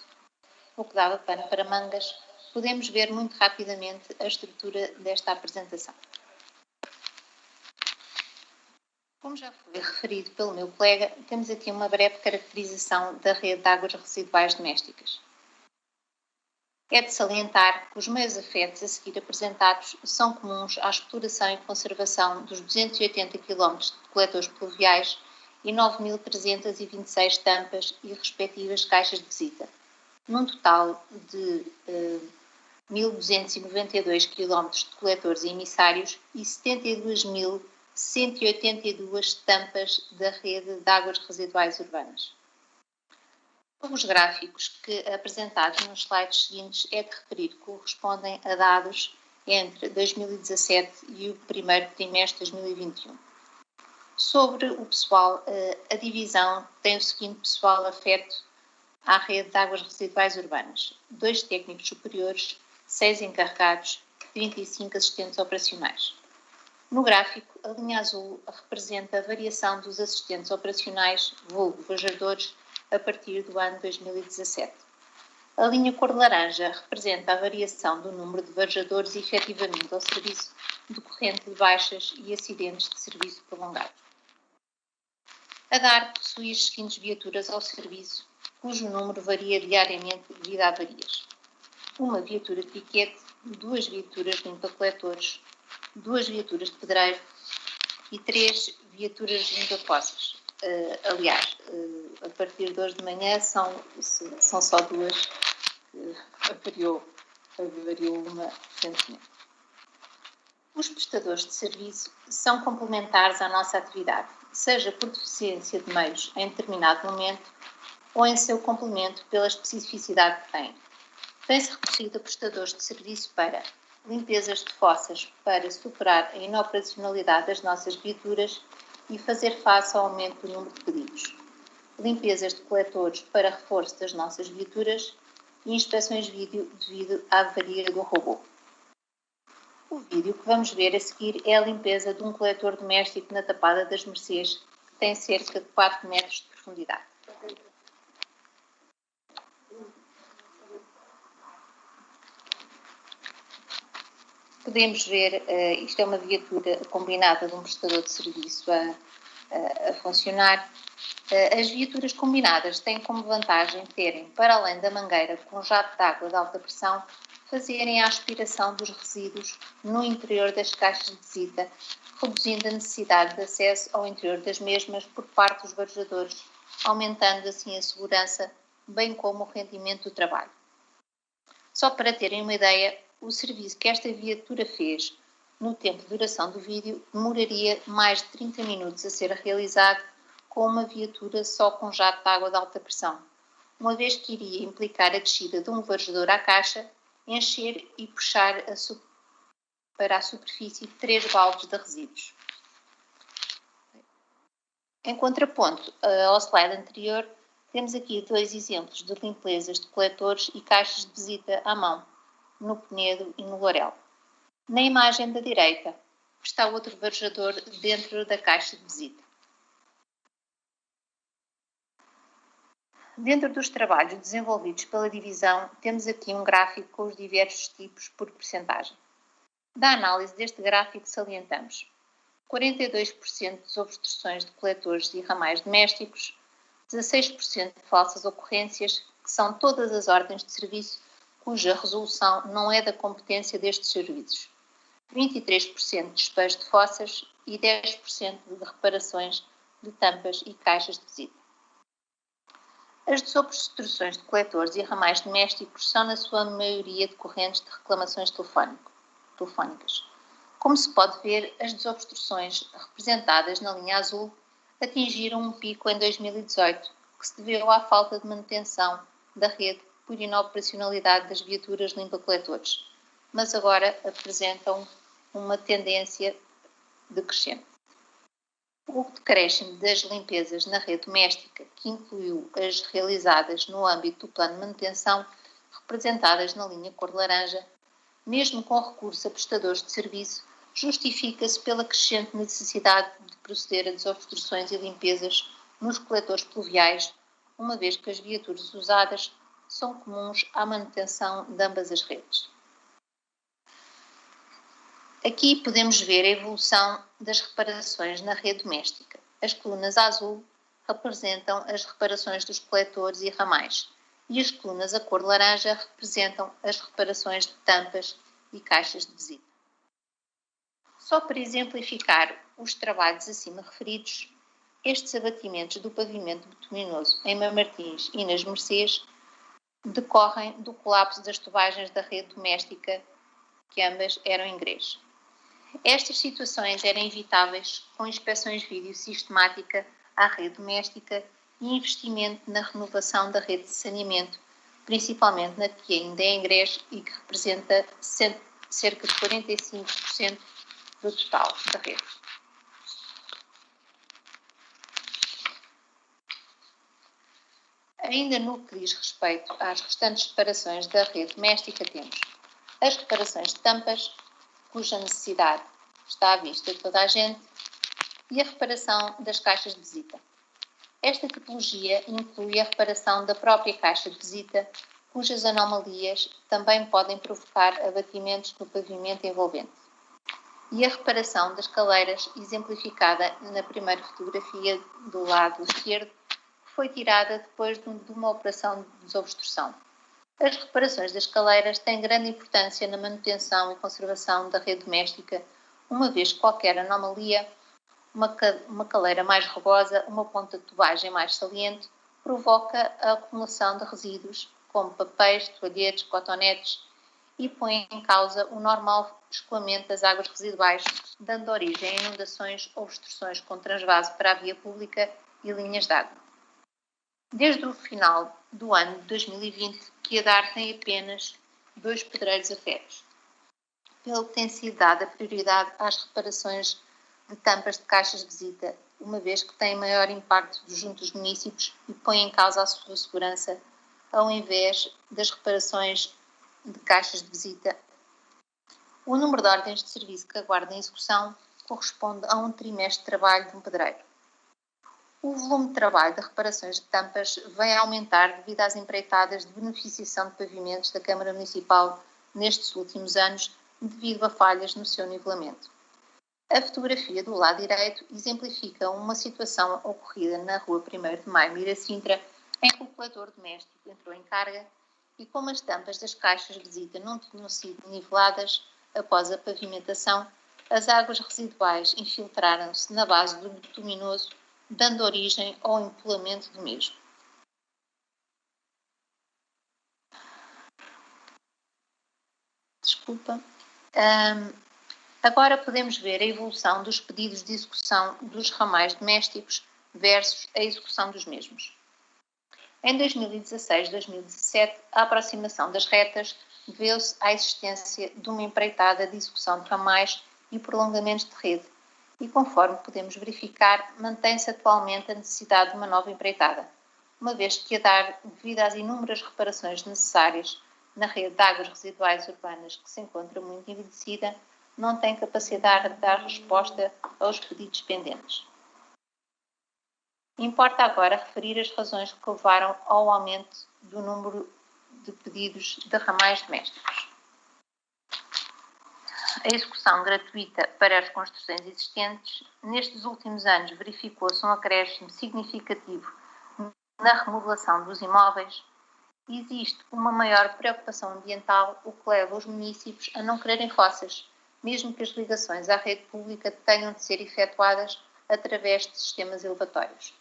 o que dava pano para mangas, podemos ver muito rapidamente a estrutura desta apresentação. Como já foi referido pelo meu colega, temos aqui uma breve caracterização da rede de águas residuais domésticas. É de salientar que os meios afetos a seguir apresentados são comuns à exploração e conservação dos 280 km de coletores pluviais e 9.326 tampas e respectivas caixas de visita, num total de 1.292 km de coletores e emissários e 72.182 tampas da rede de águas residuais urbanas. Os gráficos que apresentados nos slides seguintes é de referir que correspondem a dados entre 2017 e o primeiro trimestre de 2021. Sobre o pessoal, a divisão tem o seguinte pessoal afeto à rede de águas residuais urbanas: 2 técnicos superiores, 6 encarregados, 35 assistentes operacionais. No gráfico, a linha azul representa a variação dos assistentes operacionais, vulgo vajadores, a partir do ano 2017. A linha cor de laranja representa a variação do número de vajadores efetivamente ao serviço decorrente de baixas e acidentes de serviço prolongado. A DAR possui as seguintes viaturas ao serviço, cujo número varia diariamente devido a avarias: uma viatura de piquete, 2 viaturas limpa-coletores, 2 viaturas de pedreiro e 3 viaturas limpa-poças. Aliás, a partir de hoje de manhã são só 2 que avariou uma recentemente. Os prestadores de serviço são complementares à nossa atividade, seja por deficiência de meios em determinado momento ou em seu complemento pela especificidade que têm. Tem-se recorrido a prestadores de serviço para limpezas de fossas para superar a inoperacionalidade das nossas viaturas e fazer face ao aumento do número de pedidos. Limpezas de coletores para reforço das nossas viaturas e inspeções vídeo devido à avaria do robô. O vídeo que vamos ver a seguir é a limpeza de um coletor doméstico na Tapada das Mercês, que tem cerca de 4 metros de profundidade. Podemos ver, isto é uma viatura combinada de um prestador de serviço a funcionar. As viaturas combinadas têm como vantagem terem, para além da mangueira com jato de água de alta pressão, fazerem a aspiração dos resíduos no interior das caixas de visita, reduzindo a necessidade de acesso ao interior das mesmas por parte dos varejadores, aumentando assim a segurança, bem como o rendimento do trabalho. Só para terem uma ideia, o serviço que esta viatura fez no tempo de duração do vídeo demoraria mais de 30 minutos a ser realizado com uma viatura só com jato de água de alta pressão, uma vez que iria implicar a descida de um varejador à caixa, encher e puxar para a superfície 3 baldes de resíduos. Em contraponto ao slide anterior, temos aqui 2 exemplos de limpezas de coletores e caixas de visita à mão, no Penedo e no Lourel. Na imagem da direita está outro varejador dentro da caixa de visita. Dentro dos trabalhos desenvolvidos pela divisão, temos aqui um gráfico com os diversos tipos por percentagem. Da análise deste gráfico salientamos 42% de desobstruções de coletores e ramais domésticos, 16% de falsas ocorrências, que são todas as ordens de serviço cuja resolução não é da competência destes serviços, 23% de despejo de fossas e 10% de reparações de tampas e caixas de visita. As desobstruções de coletores e ramais domésticos são, na sua maioria, decorrentes de reclamações telefónicas. Como se pode ver, as desobstruções representadas na linha azul atingiram um pico em 2018, que se deveu à falta de manutenção da rede por inoperacionalidade das viaturas limpa-coletores, mas agora apresentam uma tendência decrescente. O decréscimo das limpezas na rede doméstica, que incluiu as realizadas no âmbito do plano de manutenção, representadas na linha cor laranja, mesmo com recurso a prestadores de serviço, justifica-se pela crescente necessidade de proceder a desobstruções e limpezas nos coletores pluviais, uma vez que as viaturas usadas são comuns à manutenção de ambas as redes. Aqui podemos ver a evolução das reparações na rede doméstica. As colunas azul representam as reparações dos coletores e ramais e as colunas a cor laranja representam as reparações de tampas e caixas de visita. Só para exemplificar os trabalhos acima referidos, estes abatimentos do pavimento bituminoso em Martins e nas Mercês decorrem do colapso das tubagens da rede doméstica, que ambas eram em grés. Estas situações eram evitáveis com inspeções vídeo sistemática à rede doméstica e investimento na renovação da rede de saneamento, principalmente na que ainda é em grés e que representa cerca de 45% do total da rede. Ainda no que diz respeito às restantes reparações da rede doméstica, temos as reparações de tampas, cuja necessidade está à vista de toda a gente, e a reparação das caixas de visita. Esta tipologia inclui a reparação da própria caixa de visita, cujas anomalias também podem provocar abatimentos no pavimento envolvente. E a reparação das caleiras, exemplificada na primeira fotografia do lado esquerdo, que foi tirada depois de uma operação de desobstrução. As reparações das caleiras têm grande importância na manutenção e conservação da rede doméstica, uma vez que qualquer anomalia, uma caleira mais rugosa, uma ponta de tubagem mais saliente, provoca a acumulação de resíduos, como papéis, toalhetes, cotonetes, e põe em causa o normal escoamento das águas residuais, dando origem a inundações ou obstruções com transvaso para a via pública e linhas de água. Desde o final do ano de 2020, que a DAR tem apenas 2 pedreiros afetos, pelo que tem sido dada prioridade às reparações de tampas de caixas de visita, uma vez que têm maior impacto junto dos municípios e põe em causa a sua segurança, ao invés das reparações de caixas de visita. O número de ordens de serviço que aguardam execução corresponde a um trimestre de trabalho de um pedreiro. O volume de trabalho de reparações de tampas vem a aumentar devido às empreitadas de beneficiação de pavimentos da Câmara Municipal nestes últimos anos, devido a falhas no seu nivelamento. A fotografia do lado direito exemplifica uma situação ocorrida na rua 1º de Maio, Miracintra, em que o coletor doméstico entrou em carga e, como as tampas das caixas de visita não tinham sido niveladas após a pavimentação, as águas residuais infiltraram-se na base do bituminoso, dando origem ao empolamento do mesmo. Agora podemos ver a evolução dos pedidos de execução dos ramais domésticos versus a execução dos mesmos. Em 2016-2017, a aproximação das retas deveu-se à existência de uma empreitada de execução de ramais e prolongamentos de rede, e conforme podemos verificar, mantém-se atualmente a necessidade de uma nova empreitada, uma vez que a DAR, devido às inúmeras reparações necessárias na rede de águas residuais urbanas que se encontra muito envelhecida, não tem capacidade de dar resposta aos pedidos pendentes. Importa agora referir as razões que levaram ao aumento do número de pedidos de ramais domésticos. A execução gratuita para as construções existentes, nestes últimos anos verificou-se um acréscimo significativo na remodelação dos imóveis. Existe uma maior preocupação ambiental, o que leva os municípios a não quererem fossas, mesmo que as ligações à rede pública tenham de ser efetuadas através de sistemas elevatórios.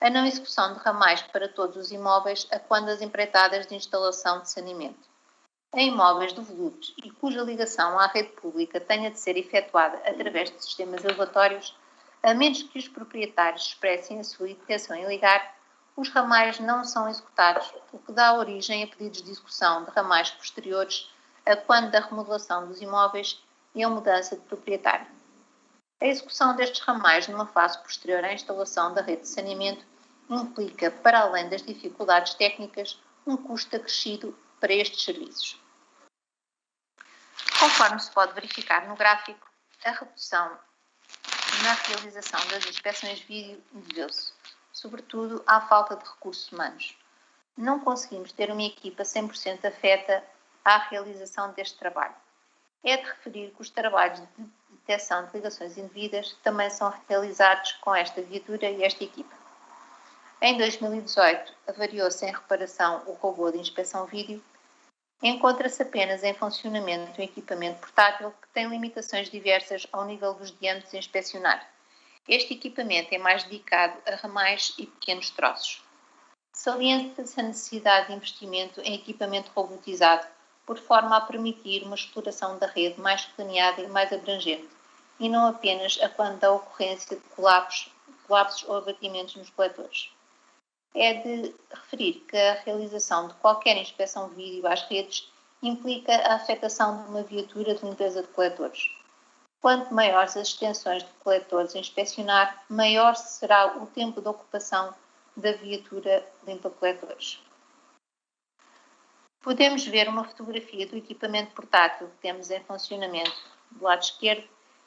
A não execução de ramais para todos os imóveis a quando as empreitadas de instalação de saneamento. Em imóveis devolutos e cuja ligação à rede pública tenha de ser efetuada através de sistemas elevatórios, a menos que os proprietários expressem a sua intenção em ligar, os ramais não são executados, o que dá origem a pedidos de execução de ramais posteriores a quando da remodelação dos imóveis e a mudança de proprietário. A execução destes ramais numa fase posterior à instalação da rede de saneamento implica, para além das dificuldades técnicas, um custo acrescido para estes serviços. Conforme se pode verificar no gráfico, a redução na realização das inspeções de vídeo deveu-se, sobretudo, à falta de recursos humanos. Não conseguimos ter uma equipa 100% afeta à realização deste trabalho. É de referir que os trabalhos de detecção de ligações indevidas também são realizados com esta viatura e esta equipa. Em 2018, avariou-se em reparação o robô de inspeção vídeo. Encontra-se apenas em funcionamento um equipamento portátil que tem limitações diversas ao nível dos diâmetros a inspecionar. Este equipamento é mais dedicado a ramais e pequenos troços. Salienta-se a necessidade de investimento em equipamento robotizado, por forma a permitir uma exploração da rede mais planeada e mais abrangente, e não apenas a quando da ocorrência de colapsos ou abatimentos nos coletores. É de referir que a realização de qualquer inspeção de vídeo às redes implica a afetação de uma viatura de limpeza de coletores. Quanto maiores as extensões de coletores a inspecionar, maior será o tempo de ocupação da viatura limpa-coletores. Podemos ver uma fotografia do equipamento portátil que temos em funcionamento do lado esquerdo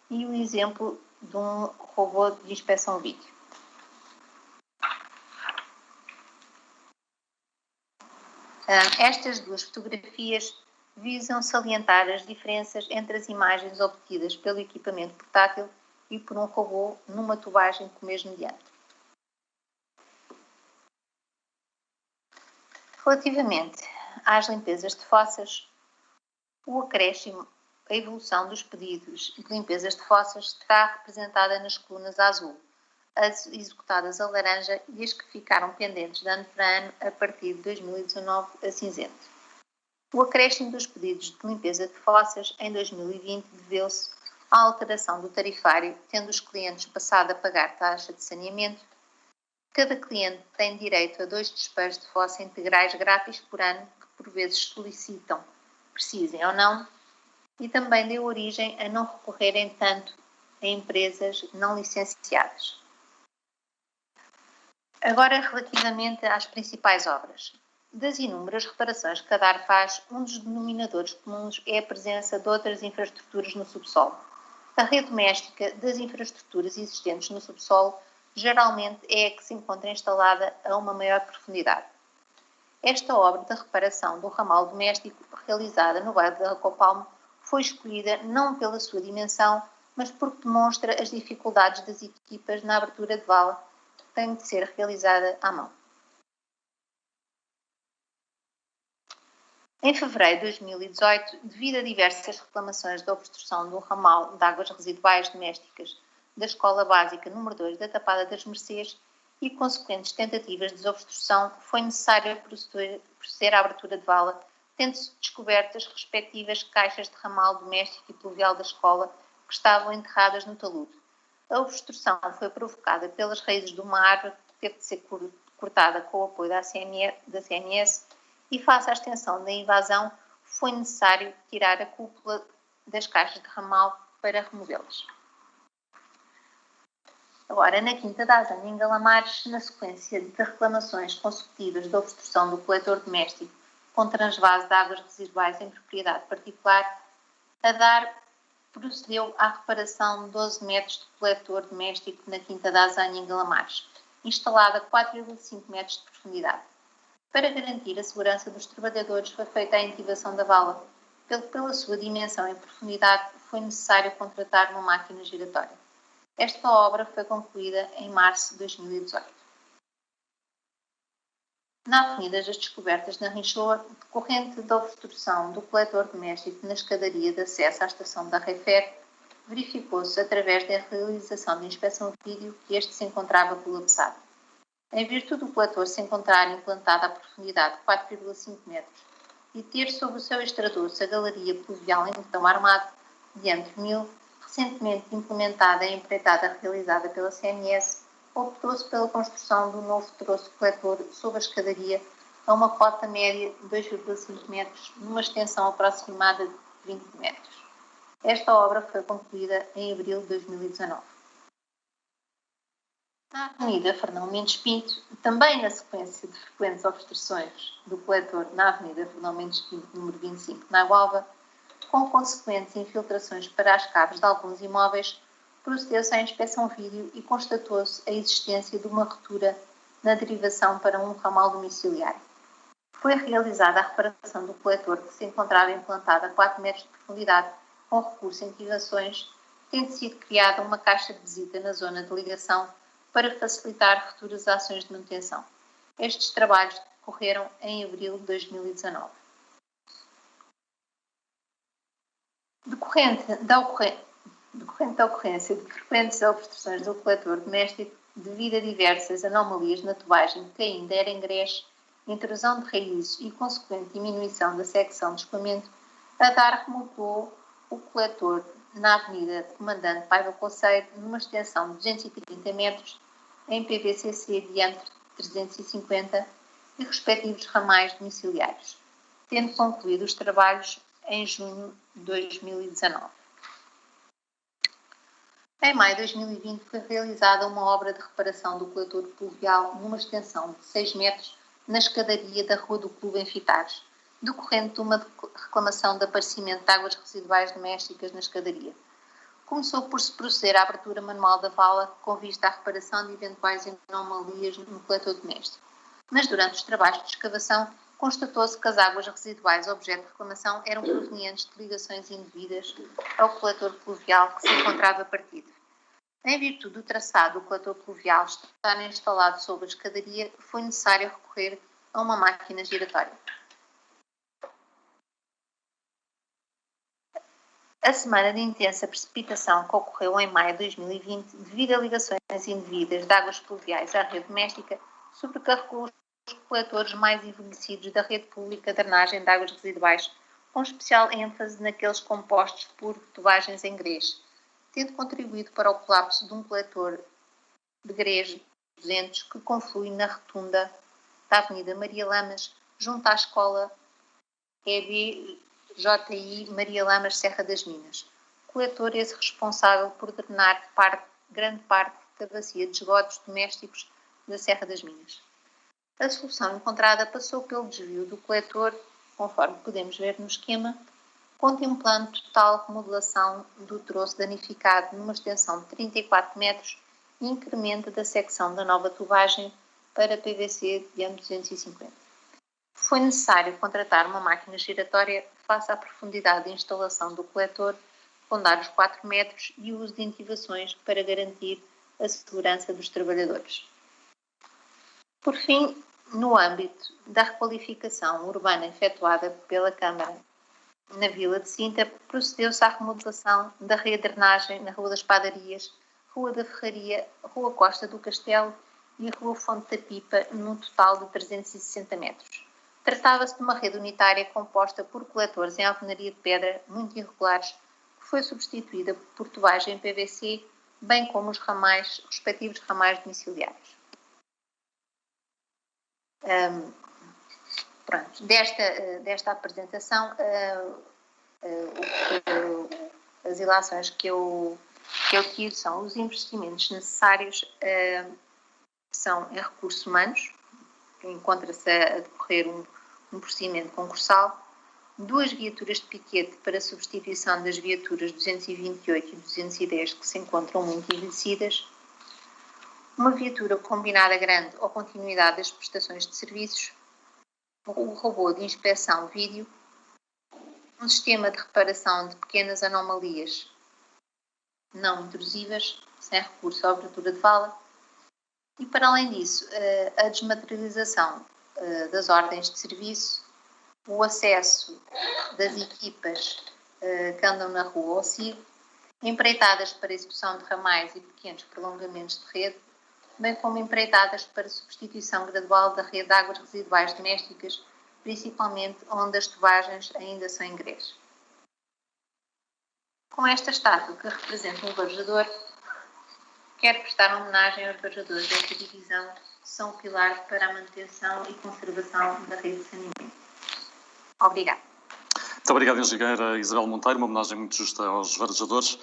e o exemplo de um robô de inspeção vídeo. Estas duas fotografias visam salientar as diferenças entre as imagens obtidas pelo equipamento portátil e por um robô numa tubagem com o mesmo diâmetro. Relativamente às limpezas de fossas, o acréscimo a evolução dos pedidos de limpezas de fossas está representada nas colunas a azul, as executadas a laranja e as que ficaram pendentes de ano para ano a partir de 2019 a cinzento. O acréscimo dos pedidos de limpeza de fossas em 2020 deveu-se à alteração do tarifário, tendo os clientes passado a pagar taxa de saneamento. Cada cliente tem direito a 2 despejos de fossa integrais grátis por ano, que por vezes solicitam, precisem ou não, e também deu origem a não recorrerem tanto a empresas não licenciadas. Agora, relativamente às principais obras. Das inúmeras reparações que a DAR faz, um dos denominadores comuns é a presença de outras infraestruturas no subsolo. A rede doméstica das infraestruturas existentes no subsolo geralmente é a que se encontra instalada a uma maior profundidade. Esta obra de reparação do ramal doméstico, realizada no bairro de Racopalmo, foi escolhida não pela sua dimensão, mas porque demonstra as dificuldades das equipas na abertura de vala, que tem de ser realizada à mão. Em fevereiro de 2018, devido a diversas reclamações da obstrução do ramal de águas residuais domésticas da Escola Básica número 2 da Tapada das Mercês e consequentes tentativas de desobstrução, foi necessário proceder à abertura de vala, tendo-se descoberto as respectivas caixas de ramal doméstico e pluvial da escola que estavam enterradas no talude. A obstrução foi provocada pelas raízes de uma árvore que teve de ser cortada com o apoio da CMS e, face à extensão da invasão, foi necessário tirar a cúpula das caixas de ramal para removê-las. Agora, na Quinta da Azanha, em Galamares, na sequência de reclamações consecutivas da obstrução do coletor doméstico com transvase de águas residuais em propriedade particular, a DAR procedeu à reparação de 12 metros de coletor doméstico na Quinta da Azanha, em Galamares, instalado a 4,5 metros de profundidade. Para garantir a segurança dos trabalhadores, foi feita a intivação da vala. Pela sua dimensão e profundidade, foi necessário contratar uma máquina giratória. Esta obra foi concluída em março de 2018. Na Avenida das Descobertas, na Rinchoa, decorrente da obstrução do coletor doméstico na escadaria de acesso à estação da Refer, verificou-se, através da realização de inspeção de vídeo, que este se encontrava colapsado. Em virtude do coletor se encontrar implantado à profundidade de 4,5 metros e ter sob o seu extrator-se a galeria pluvial em botão armado, diâmetro 1000, recentemente implementada e empreitada realizada pela CMS, optou-se pela construção do novo troço coletor sob a escadaria a uma cota média de 2,5 metros, numa extensão aproximada de 20 metros. Esta obra foi concluída em abril de 2019. Na Avenida Fernão Mendes Pinto, também na sequência de frequentes obstruções do coletor na Avenida Fernão Mendes Pinto, número 25, na Gualva, com consequentes infiltrações para as caves de alguns imóveis, procedeu-se à inspeção vídeo e constatou-se a existência de uma ruptura na derivação para um ramal domiciliário. Foi realizada a reparação do coletor que se encontrava implantado a 4 metros de profundidade, com recurso em ativações, tendo sido criada uma caixa de visita na zona de ligação para facilitar futuras ações de manutenção. Estes trabalhos decorreram em abril de 2019. Decorrente da ocorrência de frequentes obstruções do coletor doméstico, devido a diversas anomalias na tubagem que ainda era engrés, intrusão de raízes e consequente diminuição da secção de escoamento, a DAR remontou o coletor na Avenida Comandante Paiva Conceiro, numa extensão de 230 metros, em PVCC diâmetro de 350 e respectivos ramais domiciliários, tendo concluído os trabalhos em junho de 2019. Em maio de 2020 foi realizada uma obra de reparação do coletor pluvial numa extensão de 6 metros na escadaria da Rua do Clube em Fitares, decorrente de uma reclamação de aparecimento de águas residuais domésticas na escadaria. Começou por se proceder à abertura manual da vala com vista à reparação de eventuais anomalias no coletor doméstico. Mas durante os trabalhos de escavação, constatou-se que as águas residuais objeto de reclamação eram provenientes de ligações indevidas ao coletor pluvial que se encontrava partido. Em virtude do traçado do coletor pluvial estar instalado sobre a escadaria, foi necessário recorrer a uma máquina giratória. A semana de intensa precipitação que ocorreu em maio de 2020, devido a ligações indevidas de águas pluviais à rede doméstica, sobrecarregou os coletores mais envelhecidos da rede pública de drenagem de águas residuais, com especial ênfase naqueles compostos por tubagens em grés, tendo contribuído para o colapso de um coletor de grés 200 que conflui na rotunda da Avenida Maria Lamas, junto à escola EBJI Maria Lamas Serra das Minas. Coletor esse responsável por drenar grande parte da bacia de esgotos domésticos da Serra das Minas. A solução encontrada passou pelo desvio do coletor, conforme podemos ver no esquema, contemplando total remodelação do troço danificado numa extensão de 34 metros e incremento da secção da nova tubagem para PVC de ano 250. Foi necessário contratar uma máquina giratória face à profundidade de instalação do coletor, rondar os 4 metros e o uso de ativações para garantir a segurança dos trabalhadores. Por fim, no âmbito da requalificação urbana efetuada pela Câmara na Vila de Sintra, procedeu-se à remodelação da rede de drenagem na Rua das Padarias, Rua da Ferraria, Rua Costa do Castelo e Rua Fonte da Pipa, num total de 360 metros. Tratava-se de uma rede unitária composta por coletores em alvenaria de pedra muito irregulares, que foi substituída por tubagem PVC, bem como os respectivos ramais domiciliários. Desta apresentação, as ilações que eu tiro são os investimentos necessários, são em recursos humanos, encontra-se a decorrer um procedimento concursal, 2 viaturas de piquete para substituição das viaturas 228 e 210 que se encontram muito envelhecidas, uma viatura combinada grande ou continuidade das prestações de serviços, o robô de inspeção vídeo, um sistema de reparação de pequenas anomalias não intrusivas, sem recurso à abertura de vala, e para além disso, a desmaterialização das ordens de serviço, o acesso das equipas que andam na rua ao CIG, empreitadas para execução de ramais e pequenos prolongamentos de rede, bem como empreitadas para substituição gradual da rede de águas residuais domésticas, principalmente onde as tubagens ainda são em grés. Com esta estátua que representa um varejador, quero prestar homenagem aos varejadores desta divisão, que são o pilar para a manutenção e conservação da rede de saneamento. Obrigada. Muito obrigado, engenheira Isabel Monteiro, uma homenagem muito justa aos varejadores.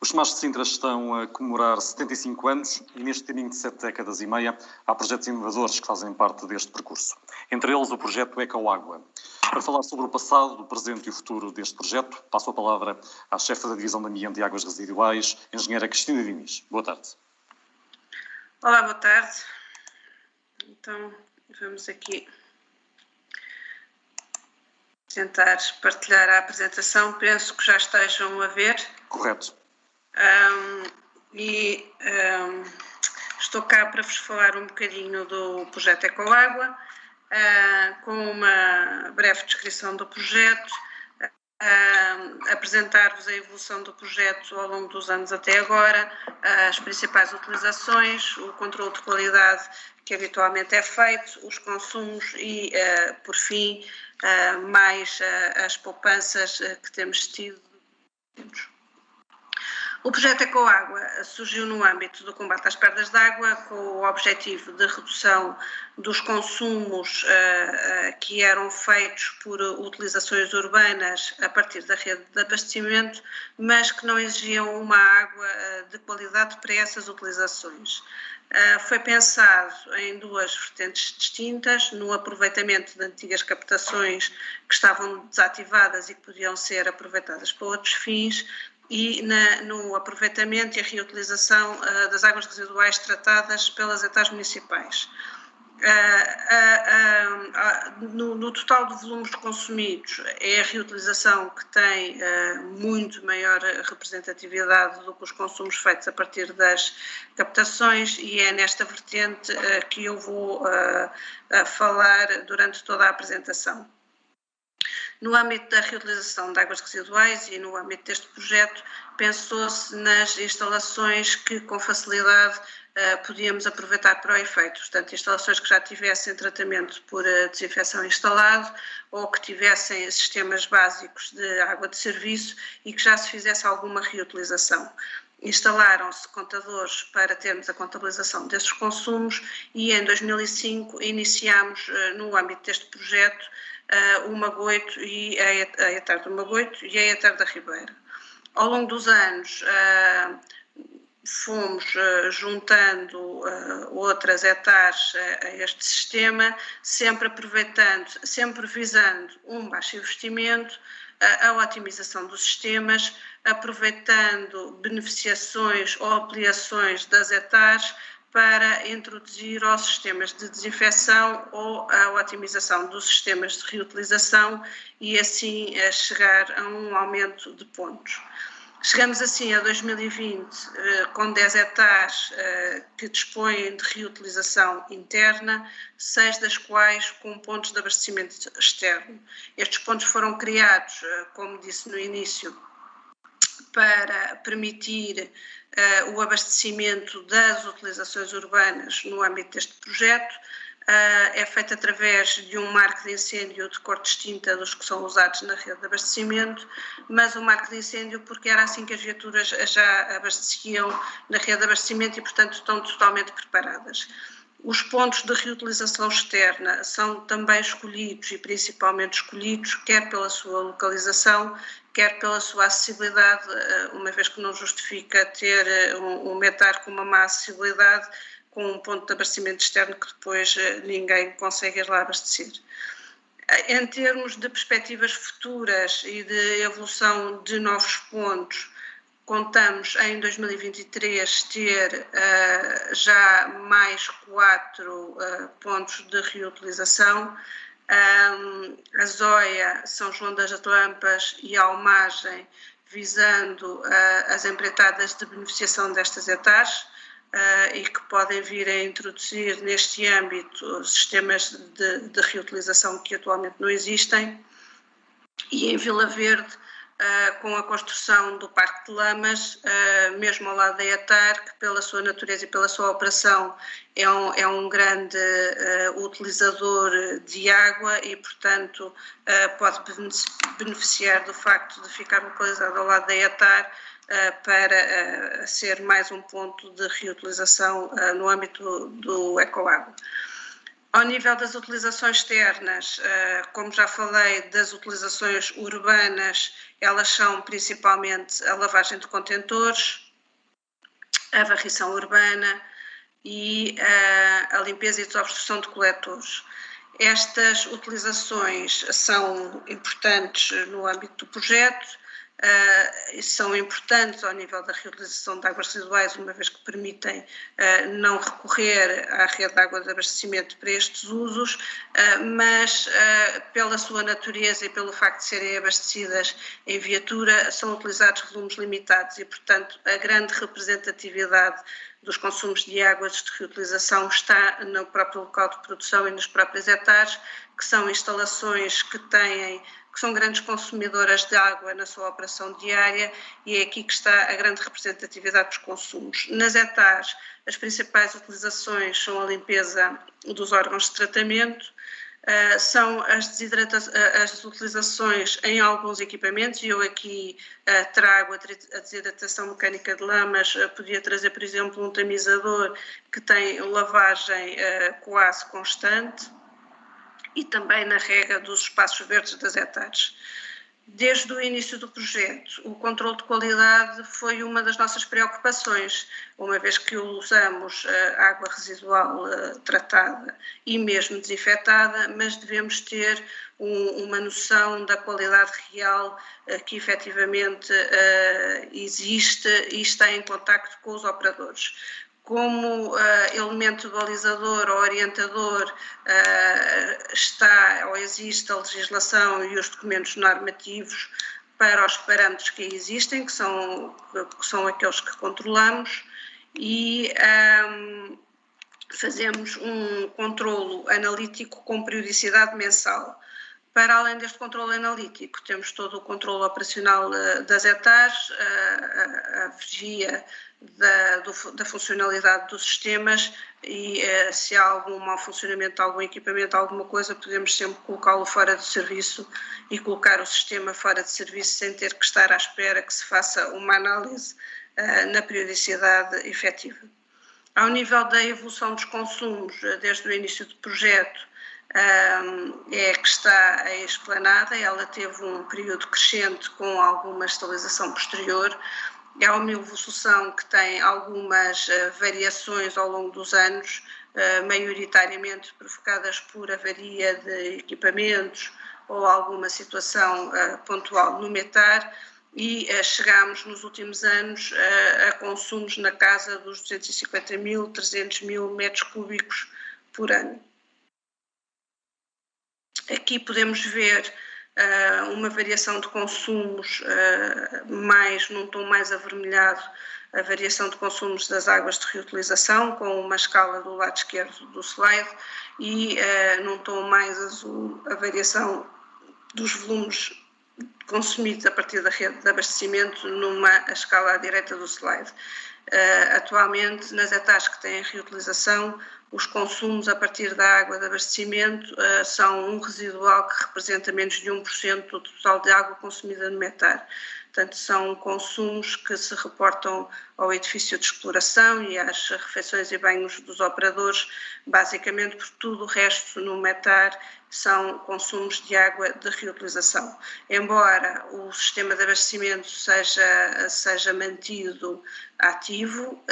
Os SMAS de Sintra estão a comemorar 75 anos e neste caminho de 7 décadas e meia há projetos inovadores que fazem parte deste percurso. Entre eles o projeto Ecoágua. Para falar sobre o passado, o presente e o futuro deste projeto, passo a palavra à chefe da Divisão de Ambiente e Águas Residuais, engenheira Cristina Diniz. Boa tarde. Olá, boa tarde. Então, vamos aqui tentar partilhar a apresentação. Penso que já estejam a ver. Correto. Estou cá para vos falar um bocadinho do projeto Ecoágua, com uma breve descrição do projeto, apresentar-vos a evolução do projeto ao longo dos anos até agora, as principais utilizações, o controle de qualidade que habitualmente é feito, os consumos e, por fim, mais as poupanças que temos tido. O projeto Ecoágua surgiu no âmbito do combate às perdas de água, com o objetivo de redução dos consumos que eram feitos por utilizações urbanas a partir da rede de abastecimento, mas que não exigiam uma água de qualidade para essas utilizações. Foi pensado em 2 vertentes distintas, no aproveitamento de antigas captações que estavam desativadas e que podiam ser aproveitadas para outros fins, e no aproveitamento e a reutilização das águas residuais tratadas pelas ETAs municipais. No total de volumes consumidos, é a reutilização que tem muito maior representatividade do que os consumos feitos a partir das captações, e é nesta vertente que eu vou falar durante toda a apresentação. No âmbito da reutilização de águas residuais e no âmbito deste projeto, pensou-se nas instalações que com facilidade podíamos aproveitar para o efeito, portanto, instalações que já tivessem tratamento por desinfecção instalado ou que tivessem sistemas básicos de água de serviço e que já se fizesse alguma reutilização. Instalaram-se contadores para termos a contabilização desses consumos e em 2005 iniciámos no âmbito deste projeto o Magoito e a ETAR do Magoito e a ETAR da Ribeira. Ao longo dos anos fomos juntando outras ETARs a este sistema, sempre visando um baixo investimento, a otimização dos sistemas, aproveitando beneficiações ou ampliações das ETARs para introduzir aos sistemas de desinfecção ou a otimização dos sistemas de reutilização e assim chegar a um aumento de pontos. Chegamos assim a 2020 com 10 ETARs que dispõem de reutilização interna, 6 das quais com pontos de abastecimento externo. Estes pontos foram criados, como disse no início, para permitir o abastecimento das utilizações urbanas no âmbito deste projeto. É feito através de um marco de incêndio de cor distinta dos que são usados na rede de abastecimento, mas um marco de incêndio porque era assim que as viaturas já abasteciam na rede de abastecimento e, portanto, estão totalmente preparadas. Os pontos de reutilização externa são também escolhidos e principalmente escolhidos quer pela sua localização, quer pela sua acessibilidade, uma vez que não justifica ter um ETAR com uma má acessibilidade, com um ponto de abastecimento externo que depois ninguém consegue ir lá abastecer. Em termos de perspectivas futuras e de evolução de novos pontos, contamos em 2023 ter já mais 4 pontos de reutilização. A Zóia, São João das Lampas e a Almagem, visando as empreitadas de beneficiação destas ETARs, e que podem vir a introduzir neste âmbito sistemas de reutilização que atualmente não existem. E em Vila Verde, com a construção do Parque de Lamas, mesmo ao lado da ETAR, que pela sua natureza e pela sua operação é um grande utilizador de água e, portanto, pode beneficiar do facto de ficar localizado ao lado da ETAR para ser mais um ponto de reutilização no âmbito do Ecoagua. Ao nível das utilizações externas, como já falei, das utilizações urbanas, elas são principalmente a lavagem de contentores, a varrição urbana e a limpeza e desobstrução de coletores. Estas utilizações são importantes no âmbito do projeto, são importantes ao nível da reutilização de águas residuais, uma vez que permitem não recorrer à rede de água de abastecimento para estes usos, mas pela sua natureza e pelo facto de serem abastecidas em viatura, são utilizados volumes limitados e, portanto, a grande representatividade dos consumos de águas de reutilização está no próprio local de produção e nas próprias ETARs, que são instalações que são grandes consumidoras de água na sua operação diária e é aqui que está a grande representatividade dos consumos. Nas ETARs, as principais utilizações são a limpeza dos órgãos de tratamento, são as utilizações em alguns equipamentos, e eu aqui trago a desidratação mecânica de lamas, podia trazer, por exemplo, um tamizador que tem lavagem com aço constante, e também na rega dos espaços verdes das ETARs. Desde o início do projeto, o controle de qualidade foi uma das nossas preocupações, uma vez que usamos água residual tratada e mesmo desinfetada, mas devemos ter uma noção da qualidade real que efetivamente existe e está em contacto com os operadores. Como elemento balizador ou orientador está ou existe a legislação e os documentos normativos para os parâmetros que existem, que são aqueles que controlamos, e fazemos um controlo analítico com periodicidade mensal. Para além deste controle analítico, temos todo o controle operacional das ETAs, a vigia da funcionalidade dos sistemas e se há algum mau funcionamento de algum equipamento, alguma coisa, podemos sempre colocá-lo fora de serviço e colocar o sistema fora de serviço sem ter que estar à espera que se faça uma análise na periodicidade efetiva. Ao nível da evolução dos consumos, desde o início do projeto, é que está a esplanada, ela teve um período crescente com alguma estabilização posterior, é uma evolução que tem algumas variações ao longo dos anos, maioritariamente provocadas por avaria de equipamentos ou alguma situação pontual no METAR, e chegámos nos últimos anos a consumos na casa dos 250.000, 300.000 metros cúbicos por ano. Aqui podemos ver uma variação de consumos num tom mais avermelhado, a variação de consumos das águas de reutilização, com uma escala do lado esquerdo do slide, e num tom mais azul, a variação dos volumes consumidos a partir da rede de abastecimento numa escala à direita do slide. Atualmente, nas ETAs que têm reutilização, os consumos a partir da água de abastecimento são um residual que representa menos de 1% do total de água consumida no METAR. Portanto, são consumos que se reportam ao edifício de exploração e às refeições e banhos dos operadores, basicamente porque tudo o resto no METAR são consumos de água de reutilização. Embora o sistema de abastecimento seja mantido ativo,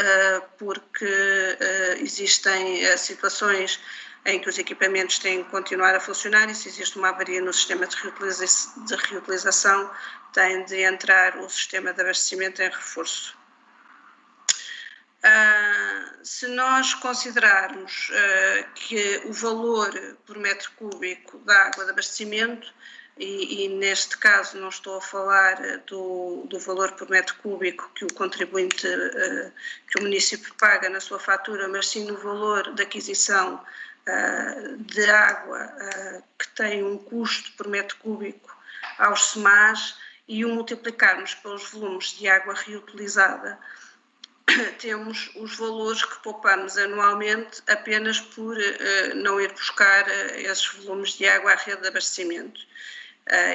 porque existem situações em que os equipamentos têm que continuar a funcionar, e se existe uma avaria no sistema de reutilização, tem de entrar o sistema de abastecimento em reforço. Se nós considerarmos que o valor por metro cúbico da água de abastecimento, e neste caso não estou a falar do valor por metro cúbico que o contribuinte, que o município paga na sua fatura, mas sim no valor da aquisição de água que tem um custo por metro cúbico aos SEMAS, e o multiplicarmos pelos volumes de água reutilizada, temos os valores que poupamos anualmente apenas por não ir buscar esses volumes de água à rede de abastecimento.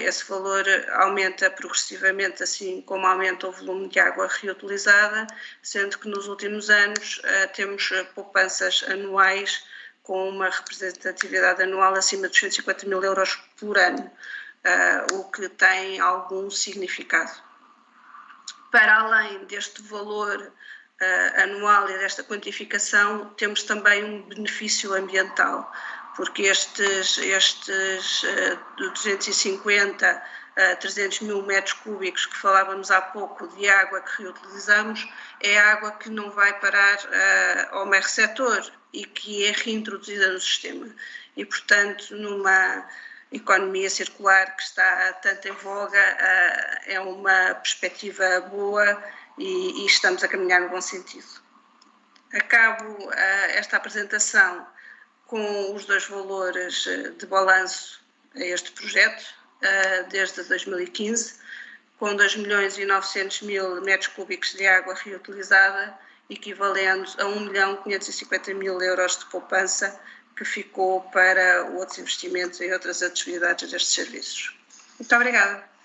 Esse valor aumenta progressivamente, assim como aumenta o volume de água reutilizada, sendo que nos últimos anos temos poupanças anuais com uma representatividade anual acima de 150.000 euros por ano, o que tem algum significado. Para além deste valor anual e desta quantificação, temos também um benefício ambiental, porque estes 250 a 300.000 metros cúbicos que falávamos há pouco de água que reutilizamos, é água que não vai parar ao meio receptor e que é reintroduzida no sistema. E, portanto, numa economia circular que está tanto em voga, é uma perspectiva boa e estamos a caminhar no bom sentido. Acabo esta apresentação com os dois valores de balanço a este projeto, desde 2015, com 2.900.000 metros cúbicos de água reutilizada, equivalendo a 1.550.000 euros de poupança que ficou para outros investimentos e outras atividades destes serviços. Muito obrigada.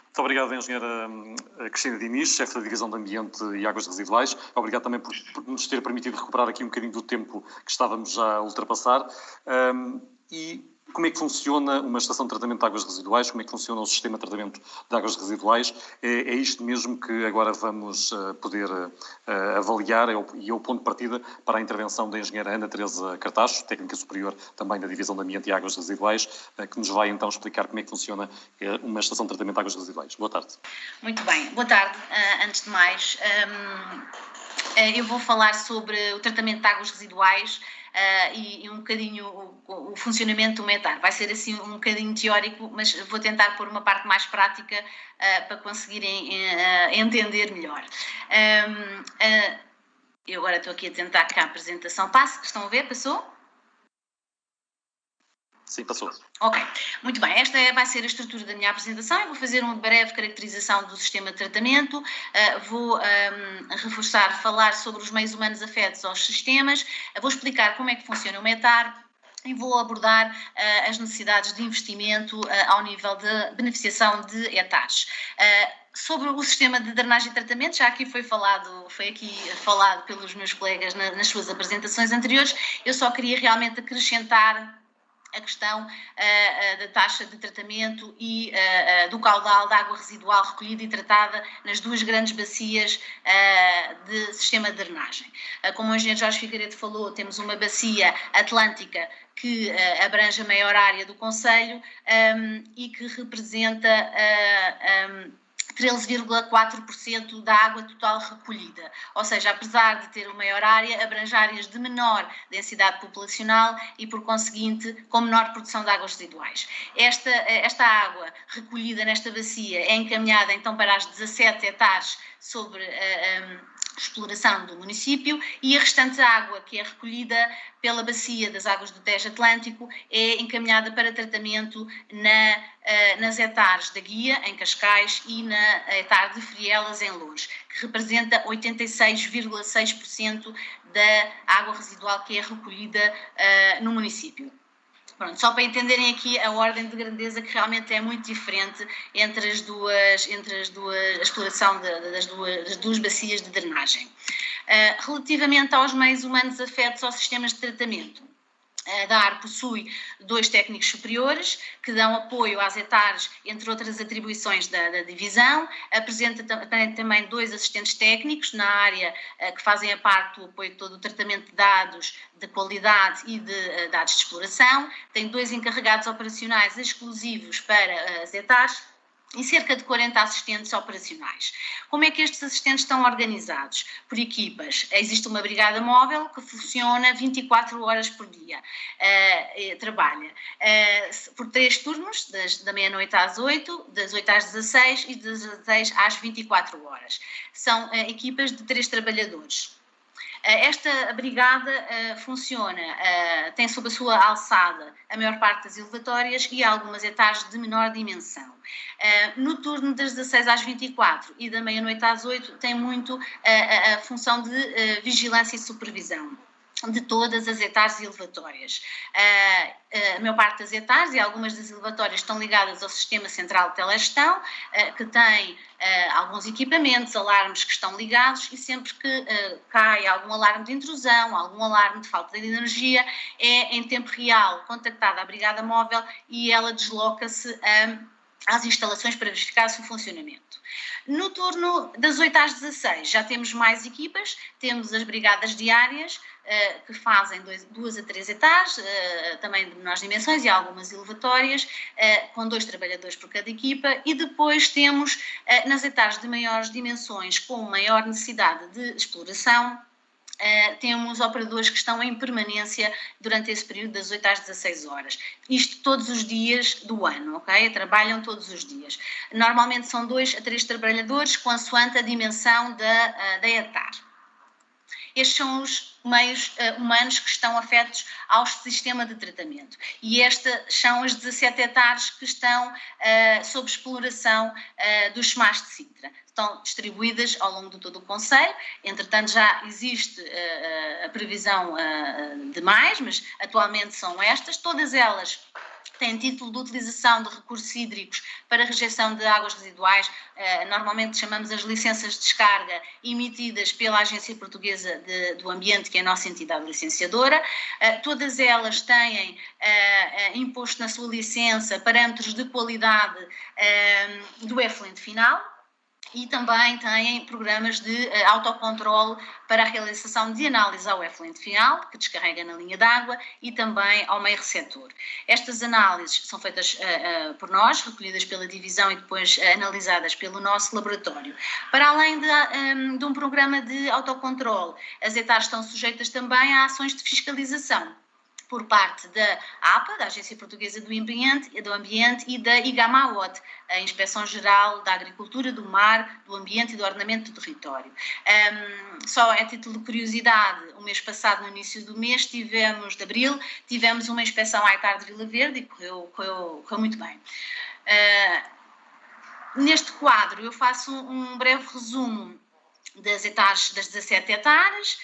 Muito obrigado, engenheira Cristina Diniz, chefe da Divisão de Ambiente e Águas Residuais. Obrigado também por nos ter permitido recuperar aqui um bocadinho do tempo que estávamos já a ultrapassar. E como é que funciona uma estação de tratamento de águas residuais? Como é que funciona o sistema de tratamento de águas residuais? É isto mesmo que agora vamos poder avaliar e é o ponto de partida para a intervenção da engenheira Ana Teresa Cartacho, técnica superior também da Divisão de Ambiente e Águas Residuais, que nos vai então explicar como é que funciona uma estação de tratamento de águas residuais. Boa tarde. Muito bem, boa tarde. Antes de mais, eu vou falar sobre o tratamento de águas residuais e um bocadinho o funcionamento do METAR. Vai ser assim um bocadinho teórico, mas vou tentar pôr uma parte mais prática para conseguirem entender melhor. Eu agora estou aqui a tentar que a apresentação passe. Estão a ver? Passou? Sim, passou. Ok, muito bem. Esta vai ser a estrutura da minha apresentação. Eu vou fazer uma breve caracterização do sistema de tratamento, vou reforçar, falar sobre os meios humanos afetos aos sistemas, vou explicar como é que funciona o METAR e vou abordar as necessidades de investimento ao nível de beneficiação de hectares. Sobre o sistema de drenagem e tratamento, já aqui foi aqui falado pelos meus colegas nas suas apresentações anteriores, eu só queria realmente acrescentar a questão da taxa de tratamento e do caudal de água residual recolhida e tratada nas duas grandes bacias de sistema de drenagem. Como o engenheiro Jorge Figueiredo falou, temos uma bacia atlântica que abrange a maior área do concelho e que representa 13,4% da água total recolhida, ou seja, apesar de ter uma maior área, abrange áreas de menor densidade populacional e, por conseguinte, com menor produção de águas residuais. Esta água recolhida nesta bacia é encaminhada então para as 17 hectares sobre exploração do município e a restante água que é recolhida pela bacia das águas do Tejo Atlântico é encaminhada para tratamento nas hectares da Guia, em Cascais, e na hectare de Frielas, em Loures, que representa 86,6% da água residual que é recolhida no município. Pronto, só para entenderem aqui a ordem de grandeza que realmente é muito diferente entre a exploração das duas bacias de drenagem. Relativamente aos meios humanos afetos aos sistemas de tratamento, a DAR possui 2 técnicos superiores que dão apoio às hectares, entre outras atribuições da divisão. Apresenta também 2 assistentes técnicos na área que fazem a parte do apoio de todo o tratamento de dados de qualidade e de dados de exploração. Tem 2 encarregados operacionais exclusivos para as hectares e cerca de 40 assistentes operacionais. Como é que estes assistentes estão organizados? Por equipas. Existe uma brigada móvel que funciona 24 horas por dia. Trabalha por 3 turnos, da meia-noite às 8, das 8 às 16 e das 16 às 24 horas. São equipas de 3 trabalhadores. Esta brigada funciona, tem sob a sua alçada a maior parte das elevatórias e algumas hectares de menor dimensão. No turno das 16 às 24 e da meia-noite às 8 tem muito a função de vigilância e supervisão de todas as hectares e elevatórias. A maior parte das hectares e algumas das elevatórias estão ligadas ao sistema central de telegestão, que tem alguns equipamentos, alarmes que estão ligados, e sempre que cai algum alarme de intrusão, algum alarme de falta de energia, é em tempo real contactada a brigada móvel e ela desloca-se às instalações para verificar o seu funcionamento. No turno das 8 às 16 já temos mais equipas, temos as brigadas diárias, que fazem 2 a 3 hectares, também de menores dimensões e algumas elevatórias, com 2 trabalhadores por cada equipa, e depois temos nas hectares de maiores dimensões, com maior necessidade de exploração, temos operadores que estão em permanência durante esse período das 8 às 16 horas. Isto todos os dias do ano, ok? Trabalham todos os dias. Normalmente são 2 a 3 trabalhadores, consoante a dimensão da hectare. Estes são os meios humanos que estão afetos ao sistema de tratamento. E estas são as 17 hectares que estão sob exploração dos SMAS de Sintra. Estão distribuídas ao longo de todo o concelho. Entretanto, já existe a previsão de mais, mas atualmente são estas. Todas elas têm título de utilização de recursos hídricos para rejeição de águas residuais, normalmente chamamos as licenças de descarga, emitidas pela Agência Portuguesa do Ambiente, que é a nossa entidade licenciadora. Todas elas têm imposto na sua licença parâmetros de qualidade do effluent final, e também têm programas de autocontrole para a realização de análise ao effluent final, que descarrega na linha d'água, e também ao meio receptor. Estas análises são feitas por nós, recolhidas pela divisão e depois analisadas pelo nosso laboratório. Para além de um programa de autocontrole, as hectares estão sujeitas também a ações de fiscalização. por parte da APA, da Agência Portuguesa do Ambiente e da IGAMAOT, a Inspeção Geral da Agricultura, do Mar, do Ambiente e do Ordenamento do Território. Só a título de curiosidade, o mês passado, no início do mês, de abril, tivemos uma inspeção à hectare de Vila Verde e correu muito bem. Neste quadro eu faço um breve resumo das 17 hectares,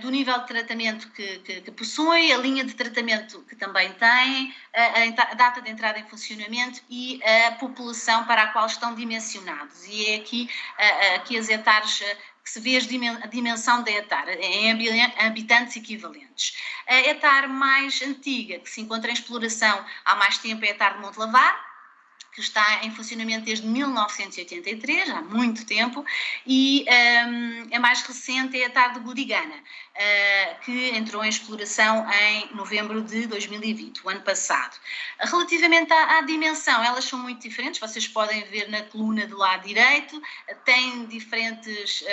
do nível de tratamento que possui, a linha de tratamento que também tem, a data de entrada em funcionamento e a população para a qual estão dimensionados. E é aqui as hectares que se vê a dimensão da hectare, em habitantes equivalentes. A hectare mais antiga, que se encontra em exploração há mais tempo, é a hectare de Montelavare, que está em funcionamento desde 1983, há muito tempo, e a mais recente é a hectare de Gudigana, que entrou em exploração em novembro de 2020, o ano passado. Relativamente à dimensão, elas são muito diferentes, vocês podem ver na coluna do lado direito, tem diferentes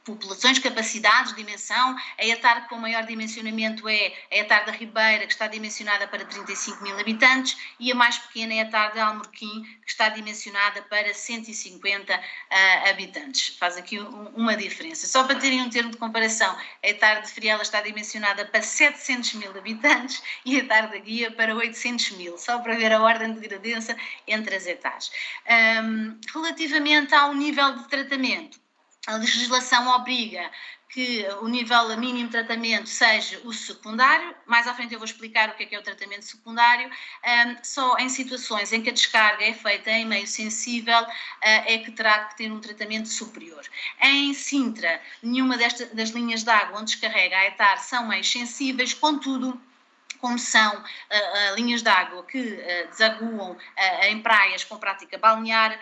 populações, capacidades, dimensão. A hectare com maior dimensionamento é a hectare da Ribeira, que está dimensionada para 35 mil habitantes, e a mais pequena é a hectare de Almorquim, que está dimensionada para 150 habitantes. Faz aqui uma diferença. Só para terem um termo de comparação, a hectare de Friela está dimensionada para 700 mil habitantes e a hectare da Guia para 800 mil, só para ver a ordem de grandeza entre as hectares. Relativamente ao nível de tratamento, a legislação obriga que o nível mínimo de tratamento seja o secundário. Mais à frente eu vou explicar o que é o tratamento secundário. Só em situações em que a descarga é feita em meio sensível é que terá que ter um tratamento superior. Em Sintra, nenhuma das linhas de água onde descarrega a hectare são meios sensíveis, contudo, como são linhas de água que desaguam em praias com prática balnear,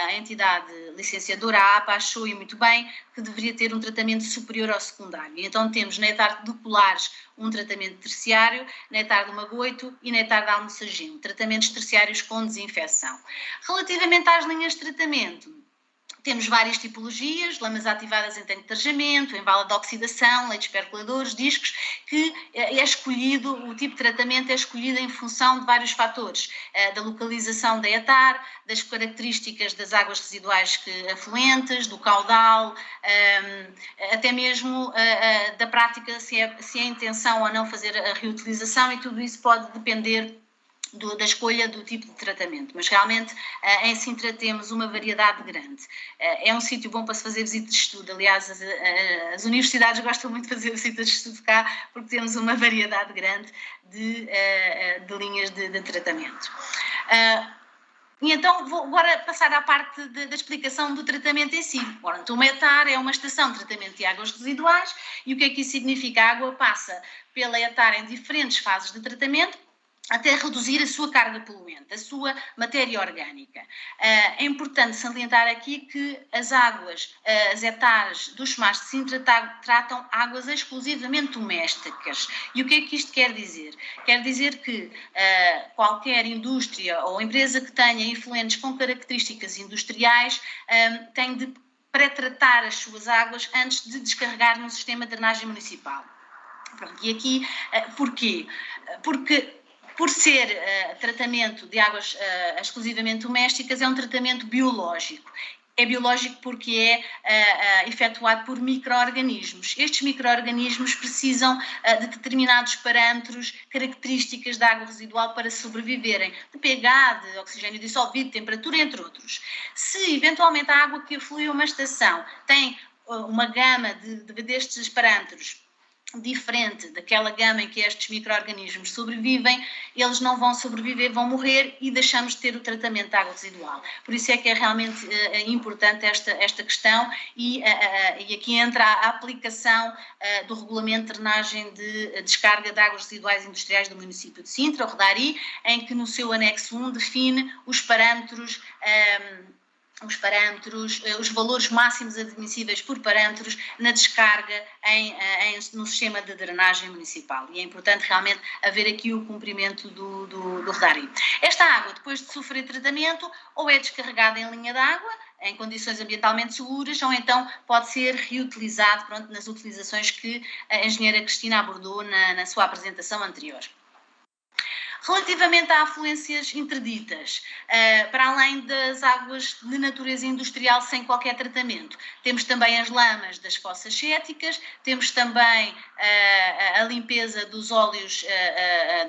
a entidade licenciadora, a APA, achou, e muito bem, que deveria ter um tratamento superior ao secundário. Então temos na hectare de Colares um tratamento terciário, na hectare de Magoito e na hectare de Almoçagem, tratamentos terciários com desinfecção. Relativamente às linhas de tratamento, temos várias tipologias, lamas ativadas em tanque de tarjamento, em vala de oxidação, leitos percoladores, discos, que é escolhido, o tipo de tratamento é escolhido em função de vários fatores, da localização da hectare, das características das águas residuais afluentes, do caudal, até mesmo da prática, se é a intenção ou não fazer a reutilização, e tudo isso pode depender da escolha do tipo de tratamento, mas realmente em Sintra temos uma variedade grande. É um sítio bom para se fazer visitas de estudo, aliás as universidades gostam muito de fazer visitas de estudo cá, porque temos uma variedade grande de linhas de tratamento. E então vou agora passar à parte da explicação do tratamento em si. Ora, uma hectare é uma estação de tratamento de águas residuais, e o que é que isso significa? A água passa pela hectare em diferentes fases de tratamento, até reduzir a sua carga poluente, a sua matéria orgânica. É importante salientar aqui que as hectares dos Chumás de Sintra tratam águas exclusivamente domésticas. E o que é que isto quer dizer? Quer dizer que qualquer indústria ou empresa que tenha efluentes com características industriais tem de pré-tratar as suas águas antes de descarregar no sistema de drenagem municipal. Pronto, e aqui, porquê? Porque por ser tratamento de águas exclusivamente domésticas, é um tratamento biológico. É biológico porque é efetuado por micro-organismos. Estes micro-organismos precisam de determinados parâmetros, características da água residual para sobreviverem, de pH, de oxigênio dissolvido, temperatura, entre outros. Se eventualmente a água que aflui a uma estação tem uma gama destes parâmetros diferente daquela gama em que estes micro-organismos sobrevivem, eles não vão sobreviver, vão morrer, e deixamos de ter o tratamento de água residual. Por isso é que é realmente importante esta questão, e aqui entra a aplicação do Regulamento de Drenagem de Descarga de Águas Residuais Industriais do município de Sintra, o REDARI, em que no seu anexo 1 define os parâmetros, os valores máximos admissíveis por parâmetros na descarga no sistema de drenagem municipal. E é importante realmente haver aqui o cumprimento do REDARI. Esta água, depois de sofrer tratamento, ou é descarregada em linha de água, em condições ambientalmente seguras, ou então pode ser reutilizado, pronto, nas utilizações que a engenheira Cristina abordou na sua apresentação anterior. Relativamente a afluências interditas, para além das águas de natureza industrial sem qualquer tratamento, temos também as lamas das fossas céticas, temos também a limpeza dos óleos,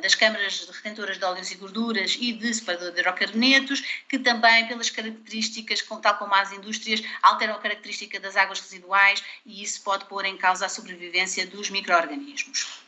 das câmaras retentoras de óleos e gorduras e de separador de hidrocarbonetos, que também, pelas características, tal como as indústrias, alteram a característica das águas residuais e isso pode pôr em causa a sobrevivência dos micro-organismos.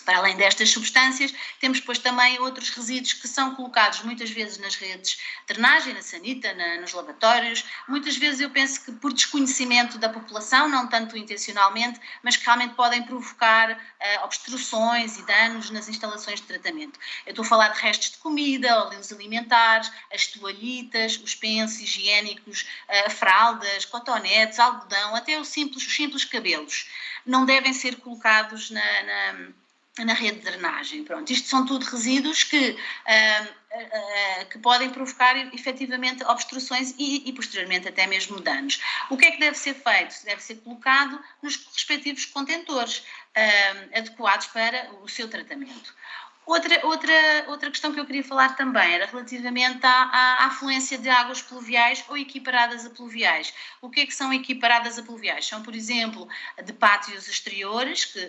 Para além destas substâncias, temos depois também outros resíduos que são colocados muitas vezes nas redes de drenagem, na sanita, nos lavatórios. Muitas vezes eu penso que por desconhecimento da população, não tanto intencionalmente, mas que realmente podem provocar obstruções e danos nas instalações de tratamento. Eu estou a falar de restos de comida, óleos alimentares, as toalhitas, os pensos higiênicos, fraldas, cotonetes, algodão, até os simples cabelos. Não devem ser colocados na rede de drenagem. Pronto, isto são tudo resíduos que podem provocar efetivamente obstruções e posteriormente até mesmo danos. O que é que deve ser feito? Deve ser colocado nos respectivos contentores adequados para o seu tratamento. Outra questão que eu queria falar também era relativamente à afluência de águas pluviais ou equiparadas a pluviais. O que é que são equiparadas a pluviais? São, por exemplo, de pátios exteriores, que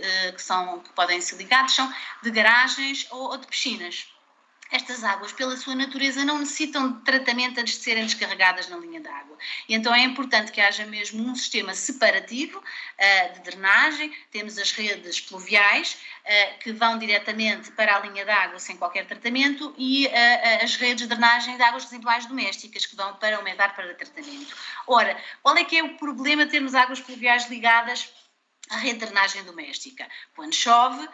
podem ser ligados, são de garagens ou de piscinas. Estas águas, pela sua natureza, não necessitam de tratamento antes de serem descarregadas na linha d'água. E então é importante que haja mesmo um sistema separativo de drenagem. Temos as redes pluviais, que vão diretamente para a linha d'água sem qualquer tratamento, e as redes de drenagem de águas residuais domésticas, que vão para aumentar para tratamento. Ora, qual é que é o problema de termos águas pluviais ligadas à rede de drenagem doméstica? Quando chove,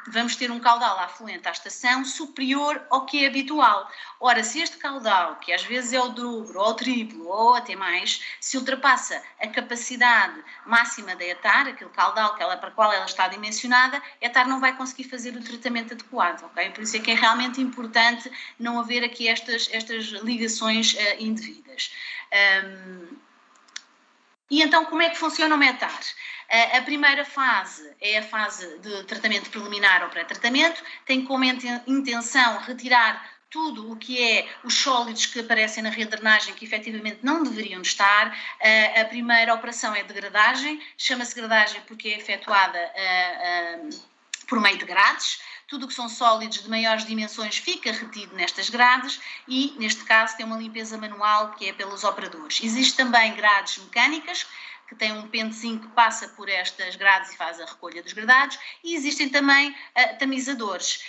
vamos ter um caudal afluente à estação superior ao que é habitual. Ora, se este caudal, que às vezes é o dobro, ou o triplo, ou até mais, se ultrapassa a capacidade máxima da ETAR, aquele caudal para o qual ela está dimensionada, a ETAR não vai conseguir fazer o tratamento adequado, ok? Por isso é que é realmente importante não haver aqui estas ligações indevidas. E então, como é que funciona o METAR? A primeira fase é a fase de tratamento preliminar ou pré-tratamento, tem como intenção retirar tudo o que é os sólidos que aparecem na rede de drenagem que efetivamente não deveriam estar. A primeira operação é de gradagem, chama-se gradagem porque é efetuada por meio de grades. Tudo o que são sólidos de maiores dimensões fica retido nestas grades e, neste caso, tem uma limpeza manual que é pelos operadores. Existem também grades mecânicas, que têm um pentezinho que passa por estas grades e faz a recolha dos gradados, e existem também tamizadores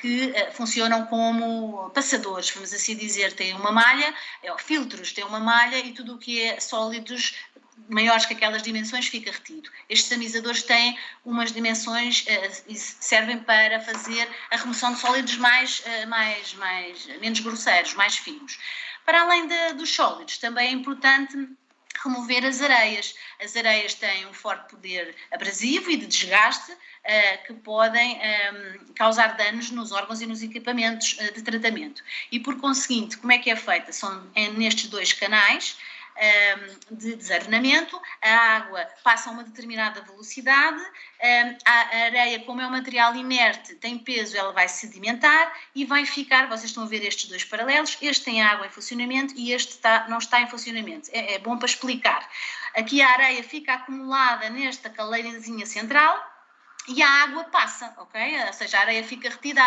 que funcionam como passadores, vamos assim dizer, têm uma malha, filtros, têm uma malha e tudo o que é sólidos maiores que aquelas dimensões fica retido. Estes tamizadores têm umas dimensões e servem para fazer a remoção de sólidos menos grosseiros, mais finos. Para além dos sólidos, também é importante remover as areias. As areias têm um forte poder abrasivo e de desgaste que podem causar danos nos órgãos e nos equipamentos de tratamento. E, por conseguinte, como é que é feita? São nestes dois canais de desarenamento, a água passa a uma determinada velocidade, a areia, como é um material inerte, tem peso, ela vai sedimentar e vai ficar, vocês estão a ver estes dois paralelos, este tem água em funcionamento e este não está em funcionamento. É bom para explicar. Aqui a areia fica acumulada nesta caleirazinha central, e a água passa, ok? Ou seja, a areia fica retida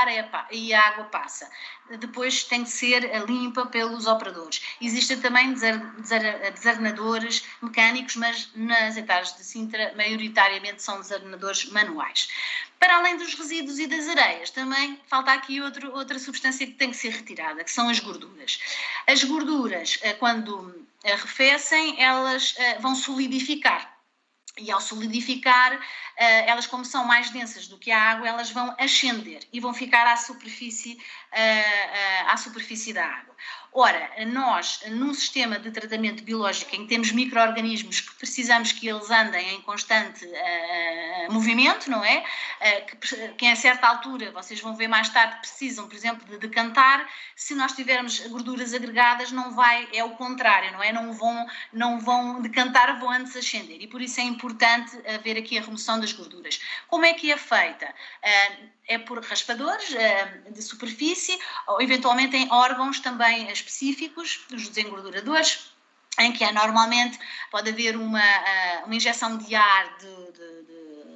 e a água passa. Depois tem de ser limpa pelos operadores. Existem também desarenadores mecânicos, mas nas etares de Sintra, maioritariamente são desarenadores manuais. Para além dos resíduos e das areias, também falta aqui outra substância que tem que ser retirada, que são as gorduras. As gorduras, quando arrefecem, elas vão solidificar. E ao solidificar, elas, como são mais densas do que a água, elas vão ascender e vão ficar à superfície da água. Ora, nós, num sistema de tratamento biológico em que temos micro-organismos que precisamos que eles andem em constante movimento, não é? Que a certa altura, vocês vão ver mais tarde, precisam, por exemplo, de decantar. Se nós tivermos gorduras agregadas, não vai, é o contrário, não é? Não vão decantar, vão antes ascender. E por isso é importante haver aqui a remoção das gorduras. Como é que é feita? É por raspadores de superfície, ou eventualmente em órgãos também específicos, os desengorduradores, em que normalmente pode haver uma injeção de ar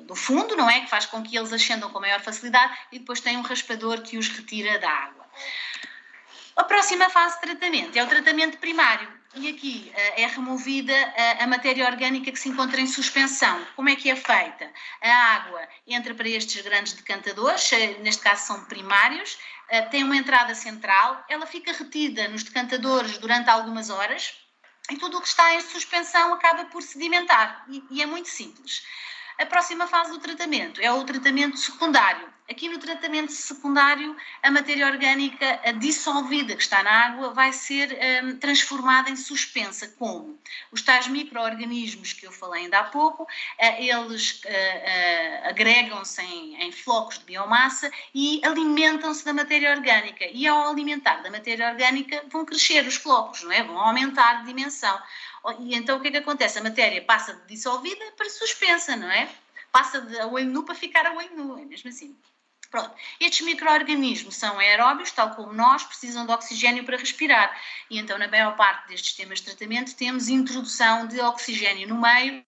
do fundo, não é? Que faz com que eles ascendam com maior facilidade, e depois tem um raspador que os retira da água. A próxima fase de tratamento é o tratamento primário. E aqui é removida a matéria orgânica que se encontra em suspensão. Como é que é feita? A água entra para estes grandes decantadores, neste caso são primários, tem uma entrada central, ela fica retida nos decantadores durante algumas horas e tudo o que está em suspensão acaba por sedimentar. E é muito simples. A próxima fase do tratamento é o tratamento secundário. Aqui no tratamento secundário, a matéria orgânica dissolvida que está na água vai ser transformada em suspensa. Como? Os tais micro-organismos que eu falei ainda há pouco, eles agregam-se em flocos de biomassa e alimentam-se da matéria orgânica. E ao alimentar da matéria orgânica vão crescer os flocos, não é? Vão aumentar de dimensão. E então o que é que acontece? A matéria passa de dissolvida para suspensa, não é? Passa de a olho nu para ficar a olho nu, é mesmo assim. Pronto. Estes micro-organismos são aeróbios, tal como nós, precisam de oxigênio para respirar. E então, na maior parte destes sistemas de tratamento, temos introdução de oxigênio no meio.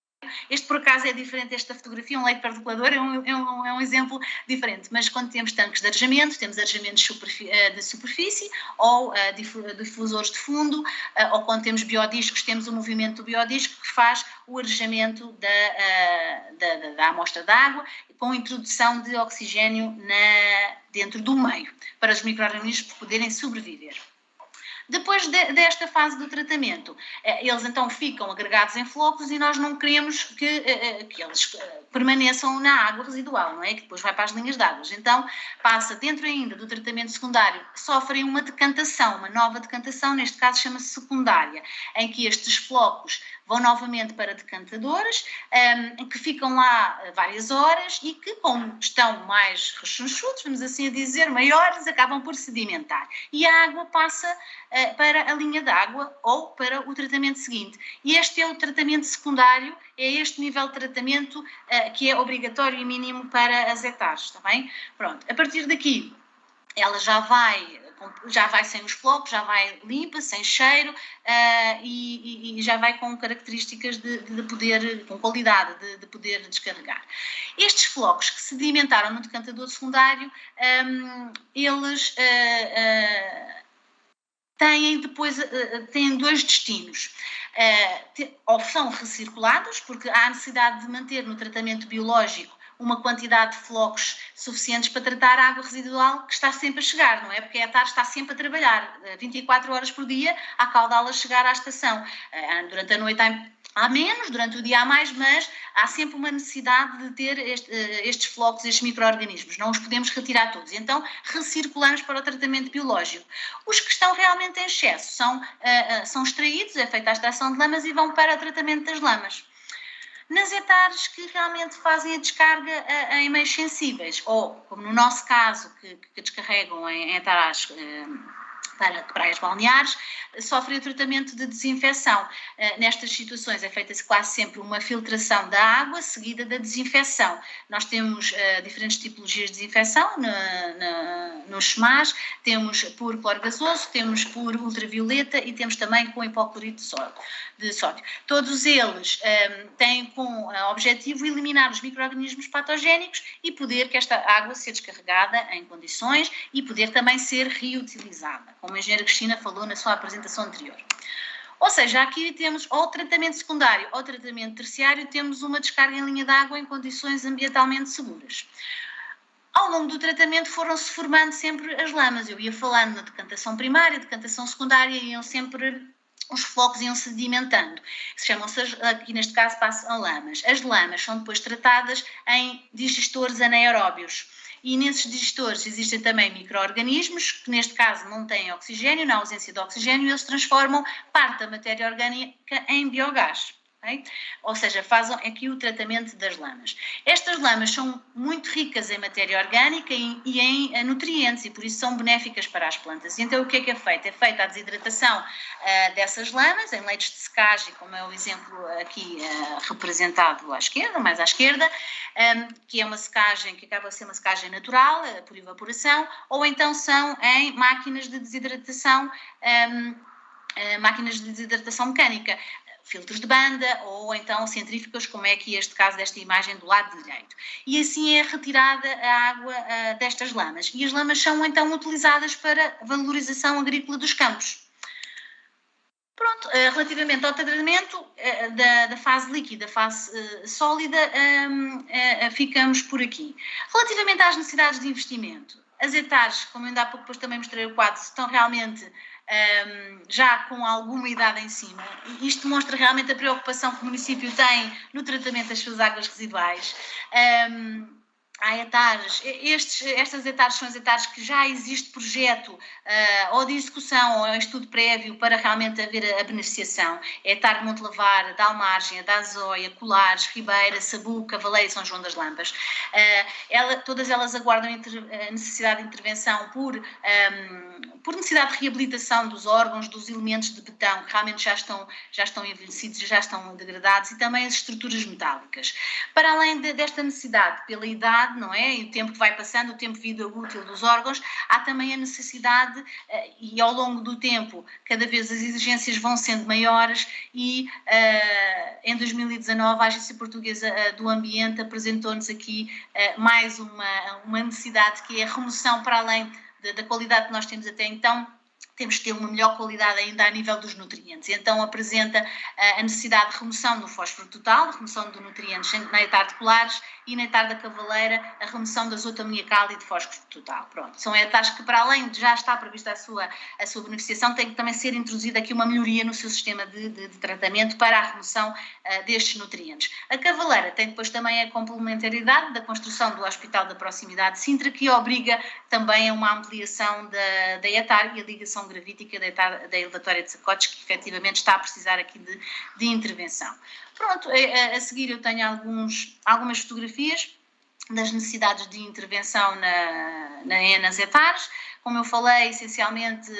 Este, por acaso, é diferente desta fotografia, um leito perdulador é um exemplo diferente, mas quando temos tanques de arejamento, temos arejamentos de superfície ou difusores de fundo, ou quando temos biodiscos, temos o movimento do biodisco que faz o arejamento da amostra de água com introdução de oxigênio dentro do meio, para os micro-organismos poderem sobreviver. Depois desta fase do tratamento, eles então ficam agregados em flocos e nós não queremos que eles permaneçam na água residual, não é? Que depois vai para as linhas de água. Então, passa dentro ainda do tratamento secundário, sofrem uma decantação, uma nova decantação, neste caso chama-se secundária, em que estes flocos vão novamente para decantadores, que ficam lá várias horas e que, como estão mais rechonchudos, vamos assim a dizer, maiores, acabam por sedimentar. E a água passa para a linha de água ou para o tratamento seguinte. E este é o tratamento secundário, é este nível de tratamento que é obrigatório e mínimo para as hectares, está bem? Pronto, a partir daqui ela já vai sem os flocos, já vai limpa, sem cheiro e já vai com características de poder, com qualidade de poder descarregar. Estes flocos que sedimentaram no decantador secundário, eles têm dois destinos. Ou são recirculados, porque há necessidade de manter no tratamento biológico uma quantidade de flocos suficientes para tratar a água residual que está sempre a chegar, não é? Porque a hectare está sempre a trabalhar, 24 horas por dia, a caudal a chegar à estação. Durante a noite há menos, durante o dia há mais, mas há sempre uma necessidade de ter estes flocos, estes micro-organismos. Não os podemos retirar todos. Então, recirculamos para o tratamento biológico. Os que estão realmente em excesso são extraídos, é feita a extração de lamas e vão para o tratamento das lamas. Nas hectares que realmente fazem a descarga em meios sensíveis, ou, como no nosso caso, que descarregam em hectares para praias balneares, sofrem o tratamento de desinfecção. Nestas situações é feita quase sempre uma filtração da água seguida da desinfecção. Nós temos diferentes tipologias de desinfecção nos SMAs, temos por cloro gasoso, temos por ultravioleta e temos também com hipoclorito de sódio. Todos eles têm como objetivo eliminar os micro-organismos patogénicos e poder que esta água ser descarregada em condições e poder também ser reutilizada, como a engenheira Cristina falou na sua apresentação anterior. Ou seja, aqui temos ou tratamento secundário ou tratamento terciário, temos uma descarga em linha de água em condições ambientalmente seguras. Ao longo do tratamento foram-se formando sempre as lamas. Eu ia falando na decantação primária, decantação secundária, iam sempre os flocos iam sedimentando. Chamam-se, aqui neste caso, passam lamas. As lamas são depois tratadas em digestores anaeróbios. E nesses digestores existem também micro-organismos que, neste caso, não têm oxigênio, na ausência de oxigênio, eles transformam parte da matéria orgânica em biogás. Okay? Ou seja, fazem aqui o tratamento das lamas. Estas lamas são muito ricas em matéria orgânica e em nutrientes e por isso são benéficas para as plantas. E então o que é feito? É feita a desidratação dessas lamas em leitos de secagem, como é o exemplo aqui representado à esquerda, mais à esquerda, que é uma secagem que acaba a ser uma secagem natural, por evaporação, ou então são em máquinas de desidratação mecânica. Filtros de banda ou então centrífugas, como é aqui este caso desta imagem do lado direito. E assim é retirada a água destas lamas. E as lamas são então utilizadas para valorização agrícola dos campos. Pronto, relativamente ao tratamento da fase líquida, fase sólida, ficamos por aqui. Relativamente às necessidades de investimento, as hectares, como ainda há pouco depois também mostrei o quadro, estão realmente já com alguma idade em cima. Isto demonstra realmente a preocupação que o município tem no tratamento das suas águas residuais. Há hectares, estas hectares são as hectares que já existe projeto ou de execução ou estudo prévio para realmente haver a beneficiação. É a hectare de Montelavar, da Almargem, da Azóia, Colares, Ribeira, Sabuca, Cavaleiro e São João das Lampas. Todas elas aguardam a necessidade de intervenção por necessidade de reabilitação dos órgãos, dos elementos de betão que realmente já estão envelhecidos, já estão degradados, e também as estruturas metálicas. Para além desta necessidade pela idade, não é? E o tempo que vai passando, o tempo de vida útil dos órgãos, há também a necessidade, e ao longo do tempo, cada vez as exigências vão sendo maiores e em 2019 a Agência Portuguesa do Ambiente apresentou-nos aqui mais uma necessidade, que é a remoção, para além da qualidade que nós temos até então, temos que ter uma melhor qualidade ainda a nível dos nutrientes. Então apresenta a necessidade de remoção do fósforo total, de remoção de nutrientes na hectare de Colares, e na hectare da Cavaleira a remoção da azoto amoniacal e de fósforo total. Pronto, são hectares que, para além de já estar prevista a sua beneficiação, tem que também ser introduzida aqui uma melhoria no seu sistema de tratamento para a remoção destes nutrientes. A Cavaleira tem depois também a complementaridade da construção do Hospital da Proximidade de Sintra, que obriga também a uma ampliação da hectare e a ligação gravítica da elevatória de Sacotes, que efetivamente está a precisar aqui de intervenção. Pronto, a seguir eu tenho algumas fotografias das necessidades de intervenção nas hectares. Como eu falei, essencialmente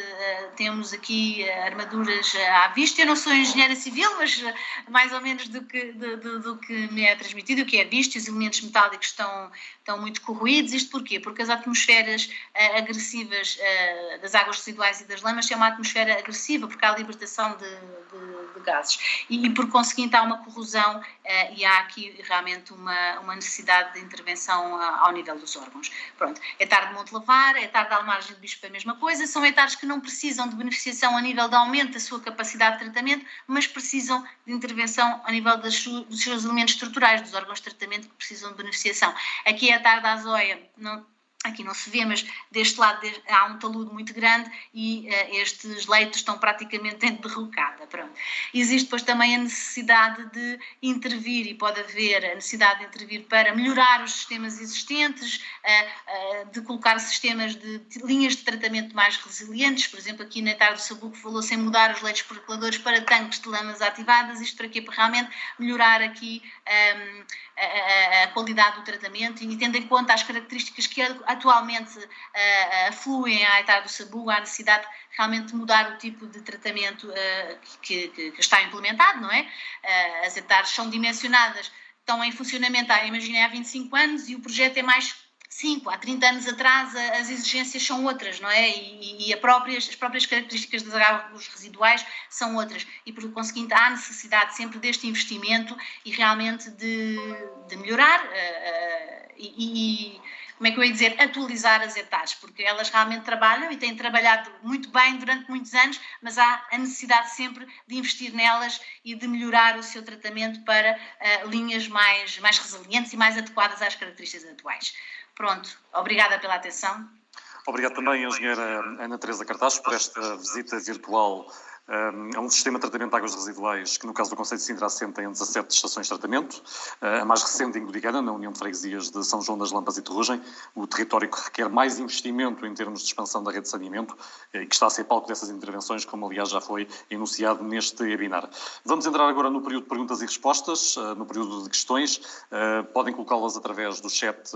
temos aqui armaduras à vista. Eu não sou engenheira civil, mas mais ou menos do que me é transmitido, o que é visto, os elementos metálicos estão muito corroídos. Isto porquê? Porque as atmosferas agressivas das águas residuais e das lamas é uma atmosfera agressiva, porque há a libertação de gases. E por conseguinte há uma corrosão e há aqui realmente uma necessidade de intervenção ao nível dos órgãos. Pronto, hectare de Montelavar, hectare de Almargem de Bispo é a mesma coisa, são hectares que não precisam de beneficiação a nível de aumento da sua capacidade de tratamento, mas precisam de intervenção a nível dos seus elementos estruturais, dos órgãos de tratamento que precisam de beneficiação. Aqui a hectare da Azóia, aqui não se vê, mas deste lado há um talude muito grande e estes leitos estão praticamente em derrocada. Pronto. Existe depois também a necessidade de intervir, e pode haver a necessidade de intervir para melhorar os sistemas existentes, de colocar sistemas de linhas de tratamento mais resilientes. Por exemplo, aqui na hectare do Sabuco falou-se em mudar os leitos percoladores para tanques de lamas ativadas. Isto para quê? Para realmente melhorar aqui a qualidade do tratamento, e tendo em conta as características que atualmente afluem à hectare do Sabugo, há necessidade realmente de mudar o tipo de tratamento que está implementado, não é? As hectares são dimensionadas, estão em funcionamento, imaginem, há 25 anos, e o projeto é mais 5, há 30 anos atrás as exigências são outras, não é? E as próprias características das águas residuais são outras, e por conseguinte há necessidade sempre deste investimento e realmente de melhorar como é que eu ia dizer, atualizar as hectares, porque elas realmente trabalham e têm trabalhado muito bem durante muitos anos, mas há a necessidade sempre de investir nelas e de melhorar o seu tratamento para linhas mais resilientes e mais adequadas às características atuais. Pronto, obrigada pela atenção. Obrigado também, engenheira Ana Teresa Cartazes, por esta visita virtual É um sistema de tratamento de águas residuais que, no caso do concelho de Sintra, assenta em 17 estações de tratamento. A mais recente em Godigana, na União de Freguesias de São João das Lampas e Terrugem, o território que requer mais investimento em termos de expansão da rede de saneamento e que está a ser palco dessas intervenções, como aliás já foi enunciado neste webinar. Vamos entrar agora no período de perguntas e respostas, no período de questões. Podem colocá-las através do chat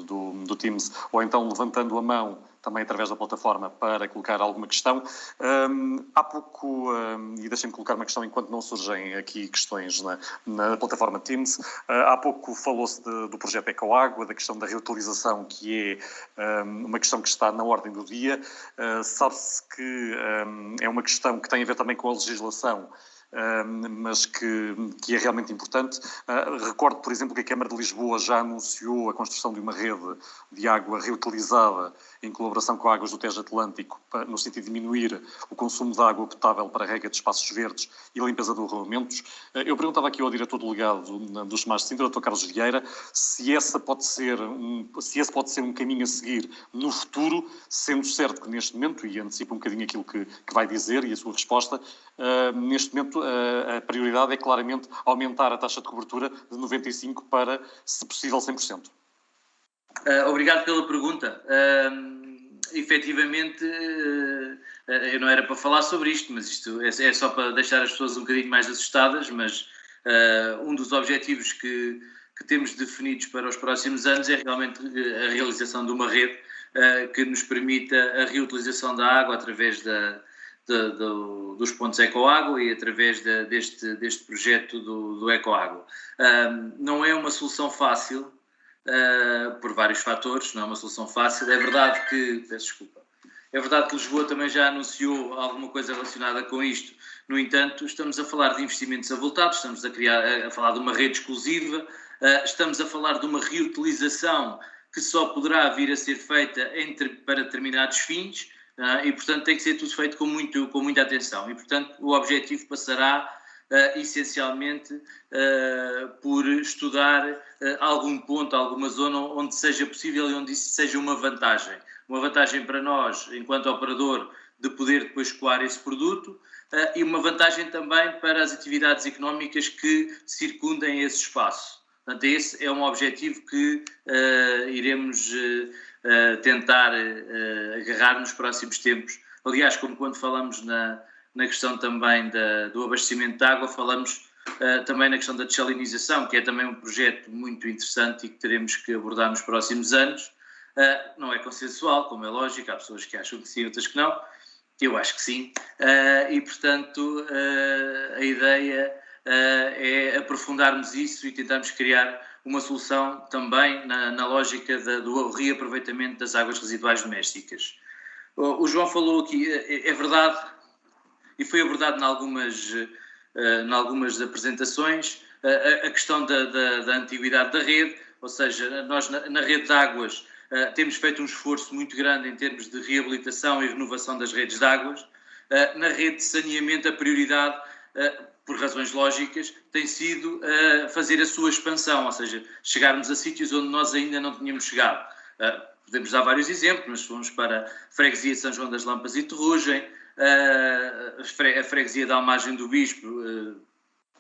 do Teams ou então levantando a mão também através da plataforma para colocar alguma questão. Há pouco, e deixem-me colocar uma questão enquanto não surgem aqui questões na plataforma Teams, há pouco falou-se do projeto Ecoágua, da questão da reutilização, que é uma questão que está na ordem do dia. Sabe-se que é uma questão que tem a ver também com a legislação, mas que é realmente importante. Recordo, por exemplo, que a Câmara de Lisboa já anunciou a construção de uma rede de água reutilizada em colaboração com Águas do Tejo Atlântico, no sentido de diminuir o consumo de água potável para a rega de espaços verdes e a limpeza de arruamentos. Eu perguntava aqui ao diretor delegado dos SMAS de Sintra, Dr. Carlos Vieira, se esse pode ser um caminho a seguir no futuro, sendo certo que neste momento, e antecipo um bocadinho aquilo que vai dizer e a sua resposta, neste momento a prioridade é claramente aumentar a taxa de cobertura de 95% para, se possível, 100%. Obrigado pela pergunta. Efetivamente, eu não era para falar sobre isto, mas isto é só para deixar as pessoas um bocadinho mais assustadas, mas um dos objetivos que temos definidos para os próximos anos é realmente a realização de uma rede que nos permita a reutilização da água através dos pontos Ecoágua e através deste projeto do Ecoágua. Não é uma solução fácil, por vários fatores, não é uma solução fácil. É verdade que Lisboa também já anunciou alguma coisa relacionada com isto. No entanto, estamos a falar de investimentos avultados, estamos a falar de uma rede exclusiva, estamos a falar de uma reutilização que só poderá vir a ser feita para determinados fins, e, portanto, tem que ser tudo feito com muita atenção. E, portanto, o objetivo passará essencialmente por estudar algum ponto, alguma zona onde seja possível e onde isso seja uma vantagem. Uma vantagem para nós, enquanto operador, de poder depois escoar esse produto, e uma vantagem também para as atividades económicas que circundem esse espaço. Portanto, esse é um objetivo que iremos tentar agarrar nos próximos tempos. Aliás, como quando falamos na questão também do abastecimento de água, falamos também na questão da desalinização, que é também um projeto muito interessante e que teremos que abordar nos próximos anos. Não é consensual, como é lógico, há pessoas que acham que sim, outras que não. Eu acho que sim. E, portanto, a ideia é aprofundarmos isso e tentarmos criar uma solução também na lógica do reaproveitamento das águas residuais domésticas. O João falou aqui, é verdade, e foi abordado em algumas apresentações, a questão da antiguidade da rede, ou seja, nós na rede de águas temos feito um esforço muito grande em termos de reabilitação e renovação das redes de águas. Na rede de saneamento, a prioridade, por razões lógicas, tem sido fazer a sua expansão, ou seja, chegarmos a sítios onde nós ainda não tínhamos chegado. Podemos dar vários exemplos, mas fomos para a freguesia de São João das Lampas e Terrugem, a freguesia da Almagem do Bispo,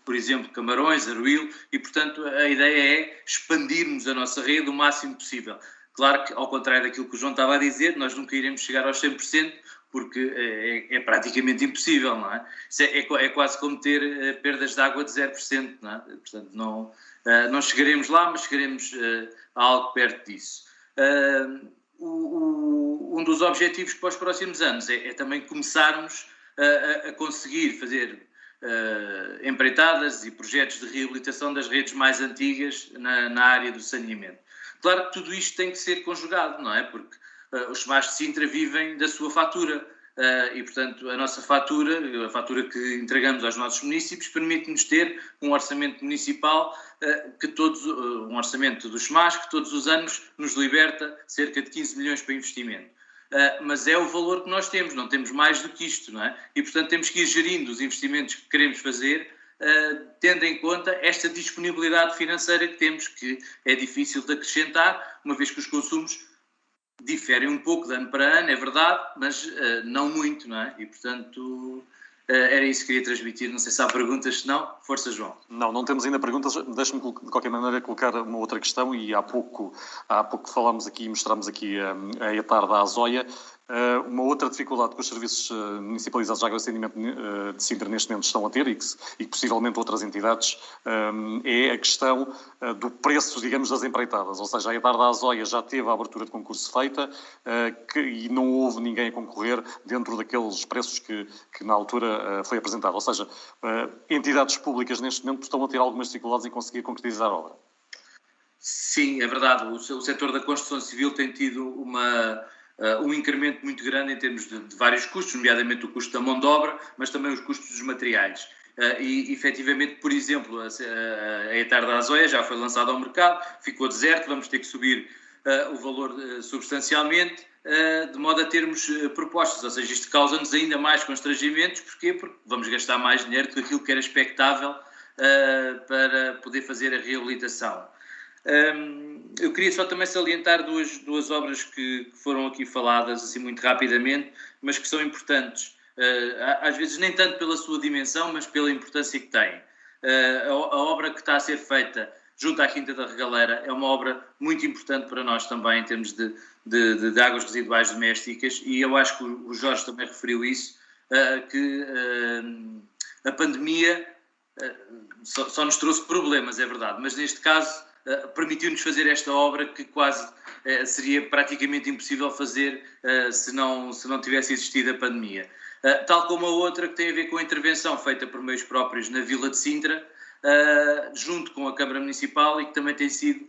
por exemplo, Camarões, Aruil, e, portanto, a ideia é expandirmos a nossa rede o máximo possível. Claro que, ao contrário daquilo que o João estava a dizer, nós nunca iremos chegar aos 100%, porque é praticamente impossível, não é? É quase como ter perdas de água de 0%, não é? Portanto, não chegaremos lá, mas chegaremos a algo perto disso. Um dos objetivos para os próximos anos é também começarmos a conseguir fazer empreitadas e projetos de reabilitação das redes mais antigas na área do saneamento. Claro que tudo isto tem que ser conjugado, não é? Porque os SMAS de Sintra vivem da sua fatura e, portanto, a nossa fatura, a fatura que entregamos aos nossos municípios, permite-nos ter um orçamento municipal, um orçamento dos SMAS, que todos os anos nos liberta cerca de 15 milhões para investimento. Mas é o valor que nós temos, não temos mais do que isto, não é? E, portanto, temos que ir gerindo os investimentos que queremos fazer, tendo em conta esta disponibilidade financeira que temos, que é difícil de acrescentar, uma vez que os consumos diferem um pouco de ano para ano, é verdade, mas não muito, não é? E, portanto, Era isso que queria transmitir. Não sei se há perguntas, se não, força, João. Não temos ainda perguntas. Deixe-me, de qualquer maneira, colocar uma outra questão, e há pouco falámos aqui e mostramos aqui a ETAR da Azóia. Uma outra dificuldade que os serviços municipalizados de água e saneamento de Sintra neste momento estão a ter, e que possivelmente outras entidades, é a questão do preço, digamos, das empreitadas. Ou seja, a ETAR da Azóia já teve a abertura de concurso feita e não houve ninguém a concorrer dentro daqueles preços que na altura foi apresentado. Ou seja, entidades públicas neste momento estão a ter algumas dificuldades em conseguir concretizar a obra. Sim, é verdade. O setor da construção civil tem tido um incremento muito grande em termos de vários custos, nomeadamente o custo da mão de obra, mas também os custos dos materiais. E, efetivamente, por exemplo, a ETAR da Azóia já foi lançada ao mercado, ficou deserto, vamos ter que subir o valor substancialmente, de modo a termos propostas, ou seja, isto causa-nos ainda mais constrangimentos. Porquê? Porque vamos gastar mais dinheiro do que aquilo que era expectável para poder fazer a reabilitação. Eu queria só também salientar duas obras que foram aqui faladas assim muito rapidamente, mas que são importantes, às vezes nem tanto pela sua dimensão, mas pela importância que têm. A obra que está a ser feita junto à Quinta da Regaleira é uma obra muito importante para nós também em termos de águas residuais domésticas, e eu acho que o Jorge também referiu isso, que a pandemia só nos trouxe problemas, é verdade, mas neste caso permitiu-nos fazer esta obra que quase seria praticamente impossível fazer se não tivesse existido a pandemia. Tal como a outra que tem a ver com a intervenção feita por meios próprios na Vila de Sintra, junto com a Câmara Municipal, e que também tem sido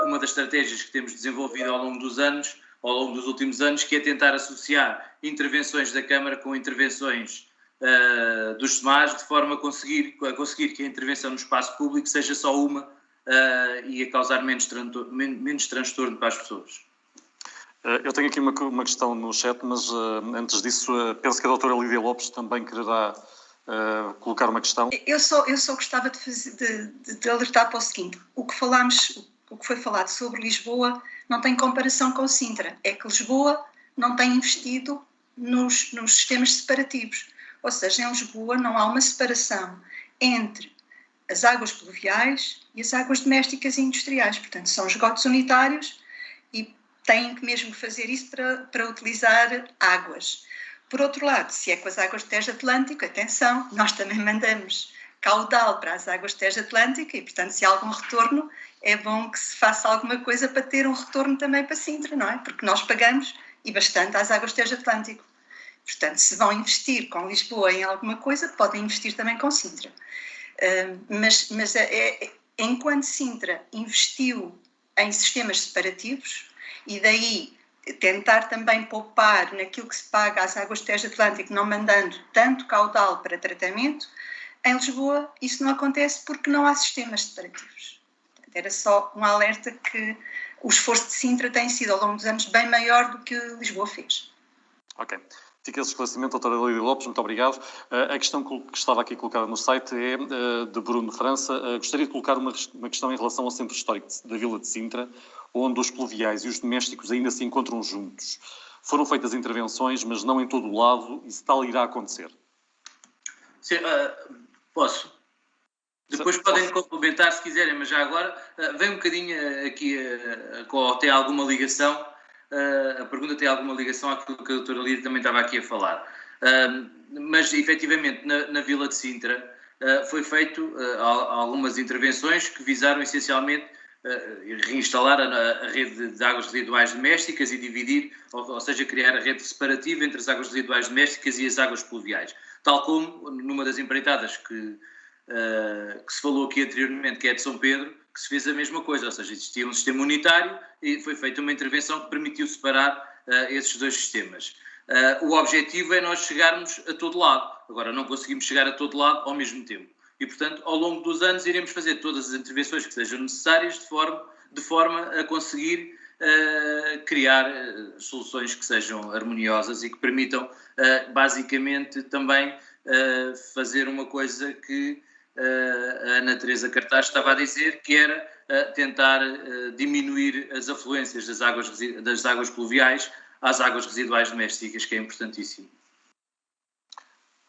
uma das estratégias que temos desenvolvido ao longo dos últimos anos, que é tentar associar intervenções da Câmara com intervenções dos SMAs, de forma a conseguir que a intervenção no espaço público seja só uma, e a causar menos transtorno para as pessoas. Eu tenho aqui uma questão no chat, mas antes disso, penso que a doutora Lídia Lopes também quererá colocar uma questão. Eu só gostava de alertar para o seguinte: o que foi falado sobre Lisboa não tem comparação com Sintra. É que Lisboa não tem investido nos sistemas separativos. Ou seja, em Lisboa não há uma separação entre as águas pluviais e as águas domésticas e industriais. Portanto, são esgotos unitários e têm que mesmo fazer isso para utilizar águas. Por outro lado, se é com as águas do Tejo Atlântico, atenção, nós também mandamos caudal para as águas do Tejo Atlântico e, portanto, se há algum retorno, é bom que se faça alguma coisa para ter um retorno também para Sintra, não é? Porque nós pagamos, e bastante, às águas do Tejo Atlântico. Portanto, se vão investir com Lisboa em alguma coisa, podem investir também com Sintra. Mas enquanto Sintra investiu em sistemas separativos, e daí tentar também poupar naquilo que se paga às águas do Tejo Atlântico, não mandando tanto caudal para tratamento, em Lisboa isso não acontece porque não há sistemas separativos. Era só um alerta que o esforço de Sintra tem sido ao longo dos anos bem maior do que Lisboa fez. Ok. Fica esse esclarecimento, doutora Lídia Lopes, muito obrigado. A questão que estava aqui colocada no site é de Bruno França. Gostaria de colocar uma questão em relação ao centro histórico da Vila de Sintra, onde os pluviais e os domésticos ainda se encontram juntos. Foram feitas intervenções, mas não em todo o lado, e se tal irá acontecer. Sim, posso? Depois podem complementar se quiserem, mas já agora vem um bocadinho aqui tem alguma ligação. A pergunta tem alguma ligação àquilo que a doutora Lídia também estava aqui a falar. Mas, efetivamente, na Vila de Sintra foi feito algumas intervenções que visaram, essencialmente, reinstalar a rede de águas residuais domésticas e dividir, ou seja, criar a rede separativa entre as águas residuais domésticas e as águas pluviais. Tal como numa das empreitadas que se falou aqui anteriormente, que é de São Pedro, que se fez a mesma coisa, ou seja, existia um sistema unitário e foi feita uma intervenção que permitiu separar esses dois sistemas. O objetivo é nós chegarmos a todo lado. Agora, não conseguimos chegar a todo lado ao mesmo tempo. E, portanto, ao longo dos anos iremos fazer todas as intervenções que sejam necessárias de forma a conseguir criar soluções que sejam harmoniosas e que permitam, basicamente, também fazer uma coisa que a Ana Teresa Cartaz estava a dizer, que era tentar diminuir as afluências das águas pluviais às águas residuais domésticas, que é importantíssimo.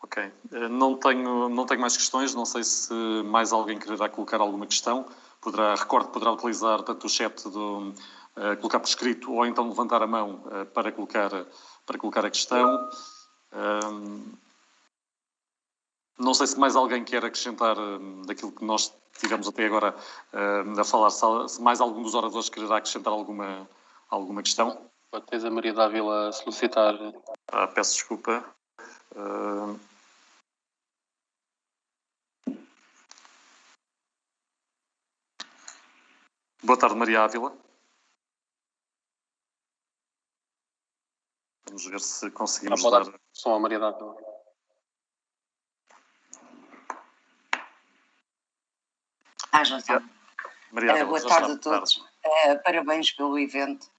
Ok. Não tenho mais questões. Não sei se mais alguém quererá colocar alguma questão. Poderá utilizar tanto o chat colocar por escrito ou então levantar a mão para colocar a questão. Não sei se mais alguém quer acrescentar daquilo que nós tivemos até agora a falar. Se mais algum dos oradores quererá acrescentar alguma questão. Tens a Maria Dávila a solicitar. Peço desculpa. Boa tarde, Maria Ávila. Vamos ver se conseguimos dar... Som a Maria Dávila. Já está. Maria Ávila, boa tarde a todos. Parabéns pelo evento.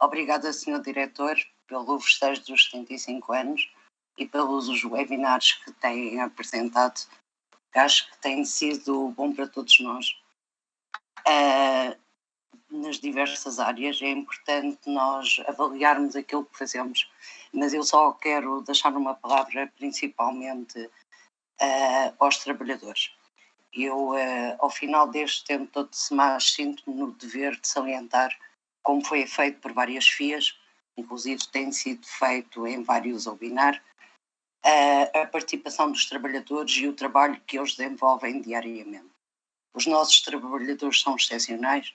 Obrigada, Sr. Diretor, pelo festejo dos 75 anos e pelos webinars que têm apresentado, que acho que tem sido bom para todos nós. Nas diversas áreas, é importante nós avaliarmos aquilo que fazemos, mas eu só quero deixar uma palavra principalmente aos trabalhadores. Eu, ao final deste tempo todo de SEMAS, sinto-me no dever de salientar, como foi feito por várias FIAs, inclusive tem sido feito em vários webinars, a participação dos trabalhadores e o trabalho que eles desenvolvem diariamente. Os nossos trabalhadores são excepcionais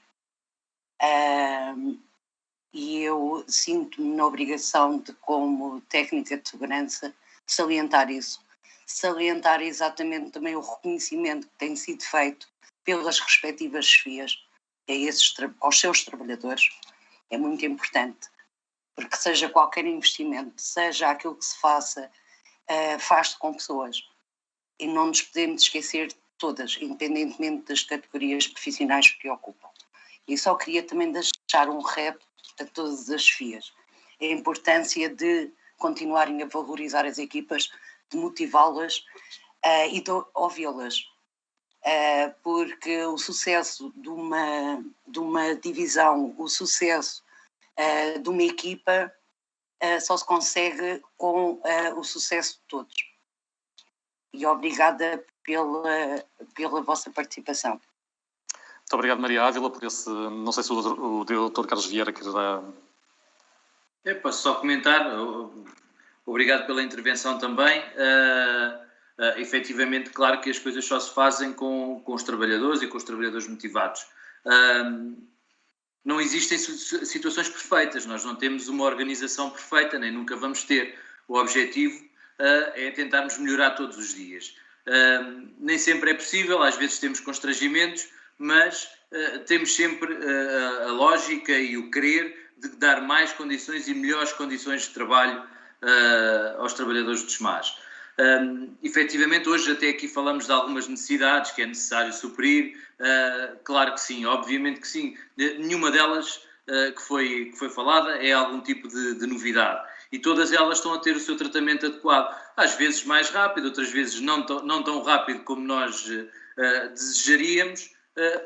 e eu sinto-me na obrigação de, como técnica de segurança, salientar isso. Salientar exatamente também o reconhecimento que tem sido feito pelas respectivas FIAs aos seus trabalhadores. É muito importante, porque seja qualquer investimento, seja aquilo que se faça, faz-se com pessoas. E não nos podemos esquecer de todas, independentemente das categorias profissionais que ocupam. E só queria também deixar um repto a todas as FIAs. A importância de continuarem a valorizar as equipas, de motivá-las e de ouvi-las. Porque o sucesso de uma divisão, o sucesso de uma equipa só se consegue com o sucesso de todos. E obrigada pela vossa participação. Muito obrigado, Maria Ávila, por esse... Não sei se o Dr. Carlos Vieira quererá... Posso só comentar. Obrigado pela intervenção também. Efetivamente, claro que as coisas só se fazem com os trabalhadores e com os trabalhadores motivados. Não existem situações perfeitas, nós não temos uma organização perfeita, nem nunca vamos ter. O objetivo é tentarmos melhorar todos os dias. Nem sempre é possível, às vezes temos constrangimentos, mas temos sempre a lógica e o querer de dar mais condições e melhores condições de trabalho aos trabalhadores do SEMAS. Efetivamente, hoje até aqui falamos de algumas necessidades que é necessário suprir. Claro que sim, obviamente que sim. Nenhuma delas que foi falada é algum tipo de novidade. E todas elas estão a ter o seu tratamento adequado. Às vezes mais rápido, outras vezes não tão rápido como nós desejaríamos,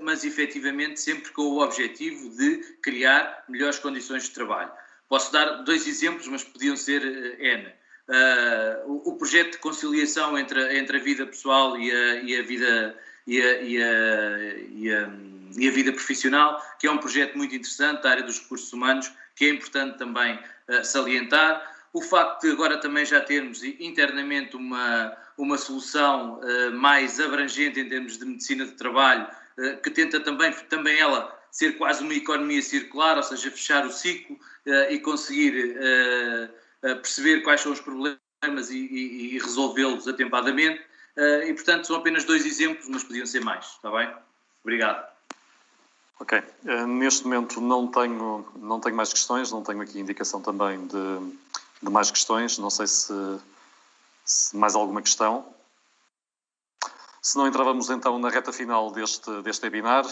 mas efetivamente sempre com o objetivo de criar melhores condições de trabalho. Posso dar 2 exemplos, mas podiam ser N. O projeto de conciliação entre a vida pessoal e a vida profissional, que é um projeto muito interessante da área dos recursos humanos, que é importante também salientar. O facto de agora também já termos internamente uma solução mais abrangente em termos de medicina de trabalho, que tenta também ela ser quase uma economia circular, ou seja, fechar o ciclo e conseguir perceber quais são os problemas e resolvê-los atempadamente. E, portanto, são apenas 2 exemplos, mas podiam ser mais, está bem? Obrigado. Ok. Neste momento não tenho mais questões, não tenho aqui indicação também de mais questões. Não sei se mais alguma questão. Se não, entrávamos então na reta final deste webinar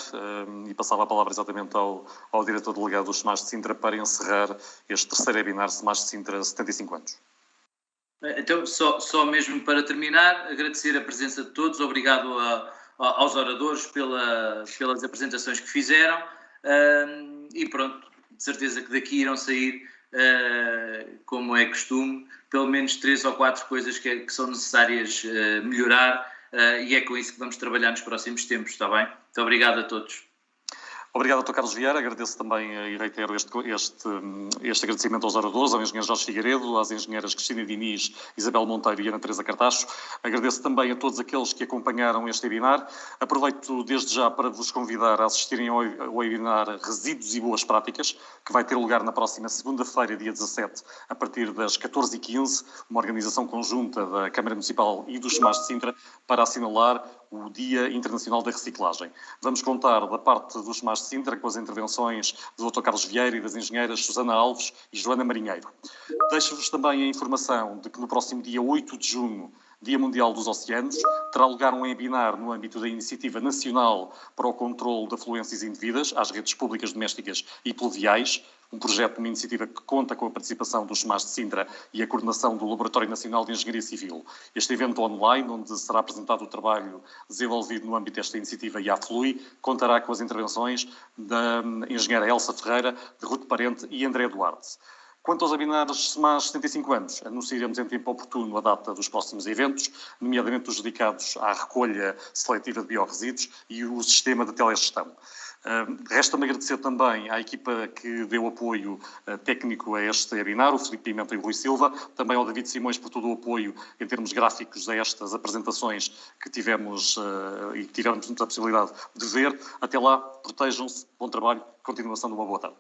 e passava a palavra exatamente ao diretor delegado do SEMAS de Sintra para encerrar este 3º webinar SEMAS de Sintra 75 anos. Então, só mesmo para terminar, agradecer a presença de todos, obrigado aos oradores pelas apresentações que fizeram e pronto, de certeza que daqui irão sair como é costume, pelo menos 3 ou 4 coisas que são necessárias melhorar, e é com isso que vamos trabalhar nos próximos tempos, está bem? Muito obrigado a todos. Obrigado, Dr. Carlos Vieira. Agradeço também e reitero este agradecimento aos oradores, ao engenheiro Jorge Figueiredo, às engenheiras Cristina Diniz, Isabel Monteiro e Ana Teresa Cartacho. Agradeço também a todos aqueles que acompanharam este webinar. Aproveito desde já para vos convidar a assistirem ao webinar Resíduos e Boas Práticas, que vai ter lugar na próxima segunda-feira, dia 17, a partir das 14h15, uma organização conjunta da Câmara Municipal e dos SMAS de Sintra, para assinalar o Dia Internacional da Reciclagem. Vamos contar da parte dos SMAS de Sintra com as intervenções do Dr. Carlos Vieira e das engenheiras Susana Alves e Joana Marinheiro. Deixo-vos também a informação de que no próximo dia 8 de junho, Dia Mundial dos Oceanos, terá lugar um webinar no âmbito da Iniciativa Nacional para o Controlo de Afluências Indevidas às redes públicas domésticas e pluviais, um projeto, uma iniciativa que conta com a participação dos SMAS de Sintra e a coordenação do Laboratório Nacional de Engenharia Civil. Este evento online, onde será apresentado o trabalho desenvolvido no âmbito desta iniciativa e Flui, contará com as intervenções da engenheira Elsa Ferreira, de Ruth Parente e André Duarte. Quanto aos webinars SMAS 75 anos, anunciaremos em tempo oportuno a data dos próximos eventos, nomeadamente os dedicados à recolha seletiva de biorresíduos e o sistema de telegestão. Resta-me agradecer também à equipa que deu apoio técnico a este webinar, o Filipe Pimenta e o Rui Silva, também ao David Simões por todo o apoio em termos gráficos a estas apresentações que tivemos e que tivemos a possibilidade de ver. Até lá, protejam-se, bom trabalho, continuação de uma boa tarde.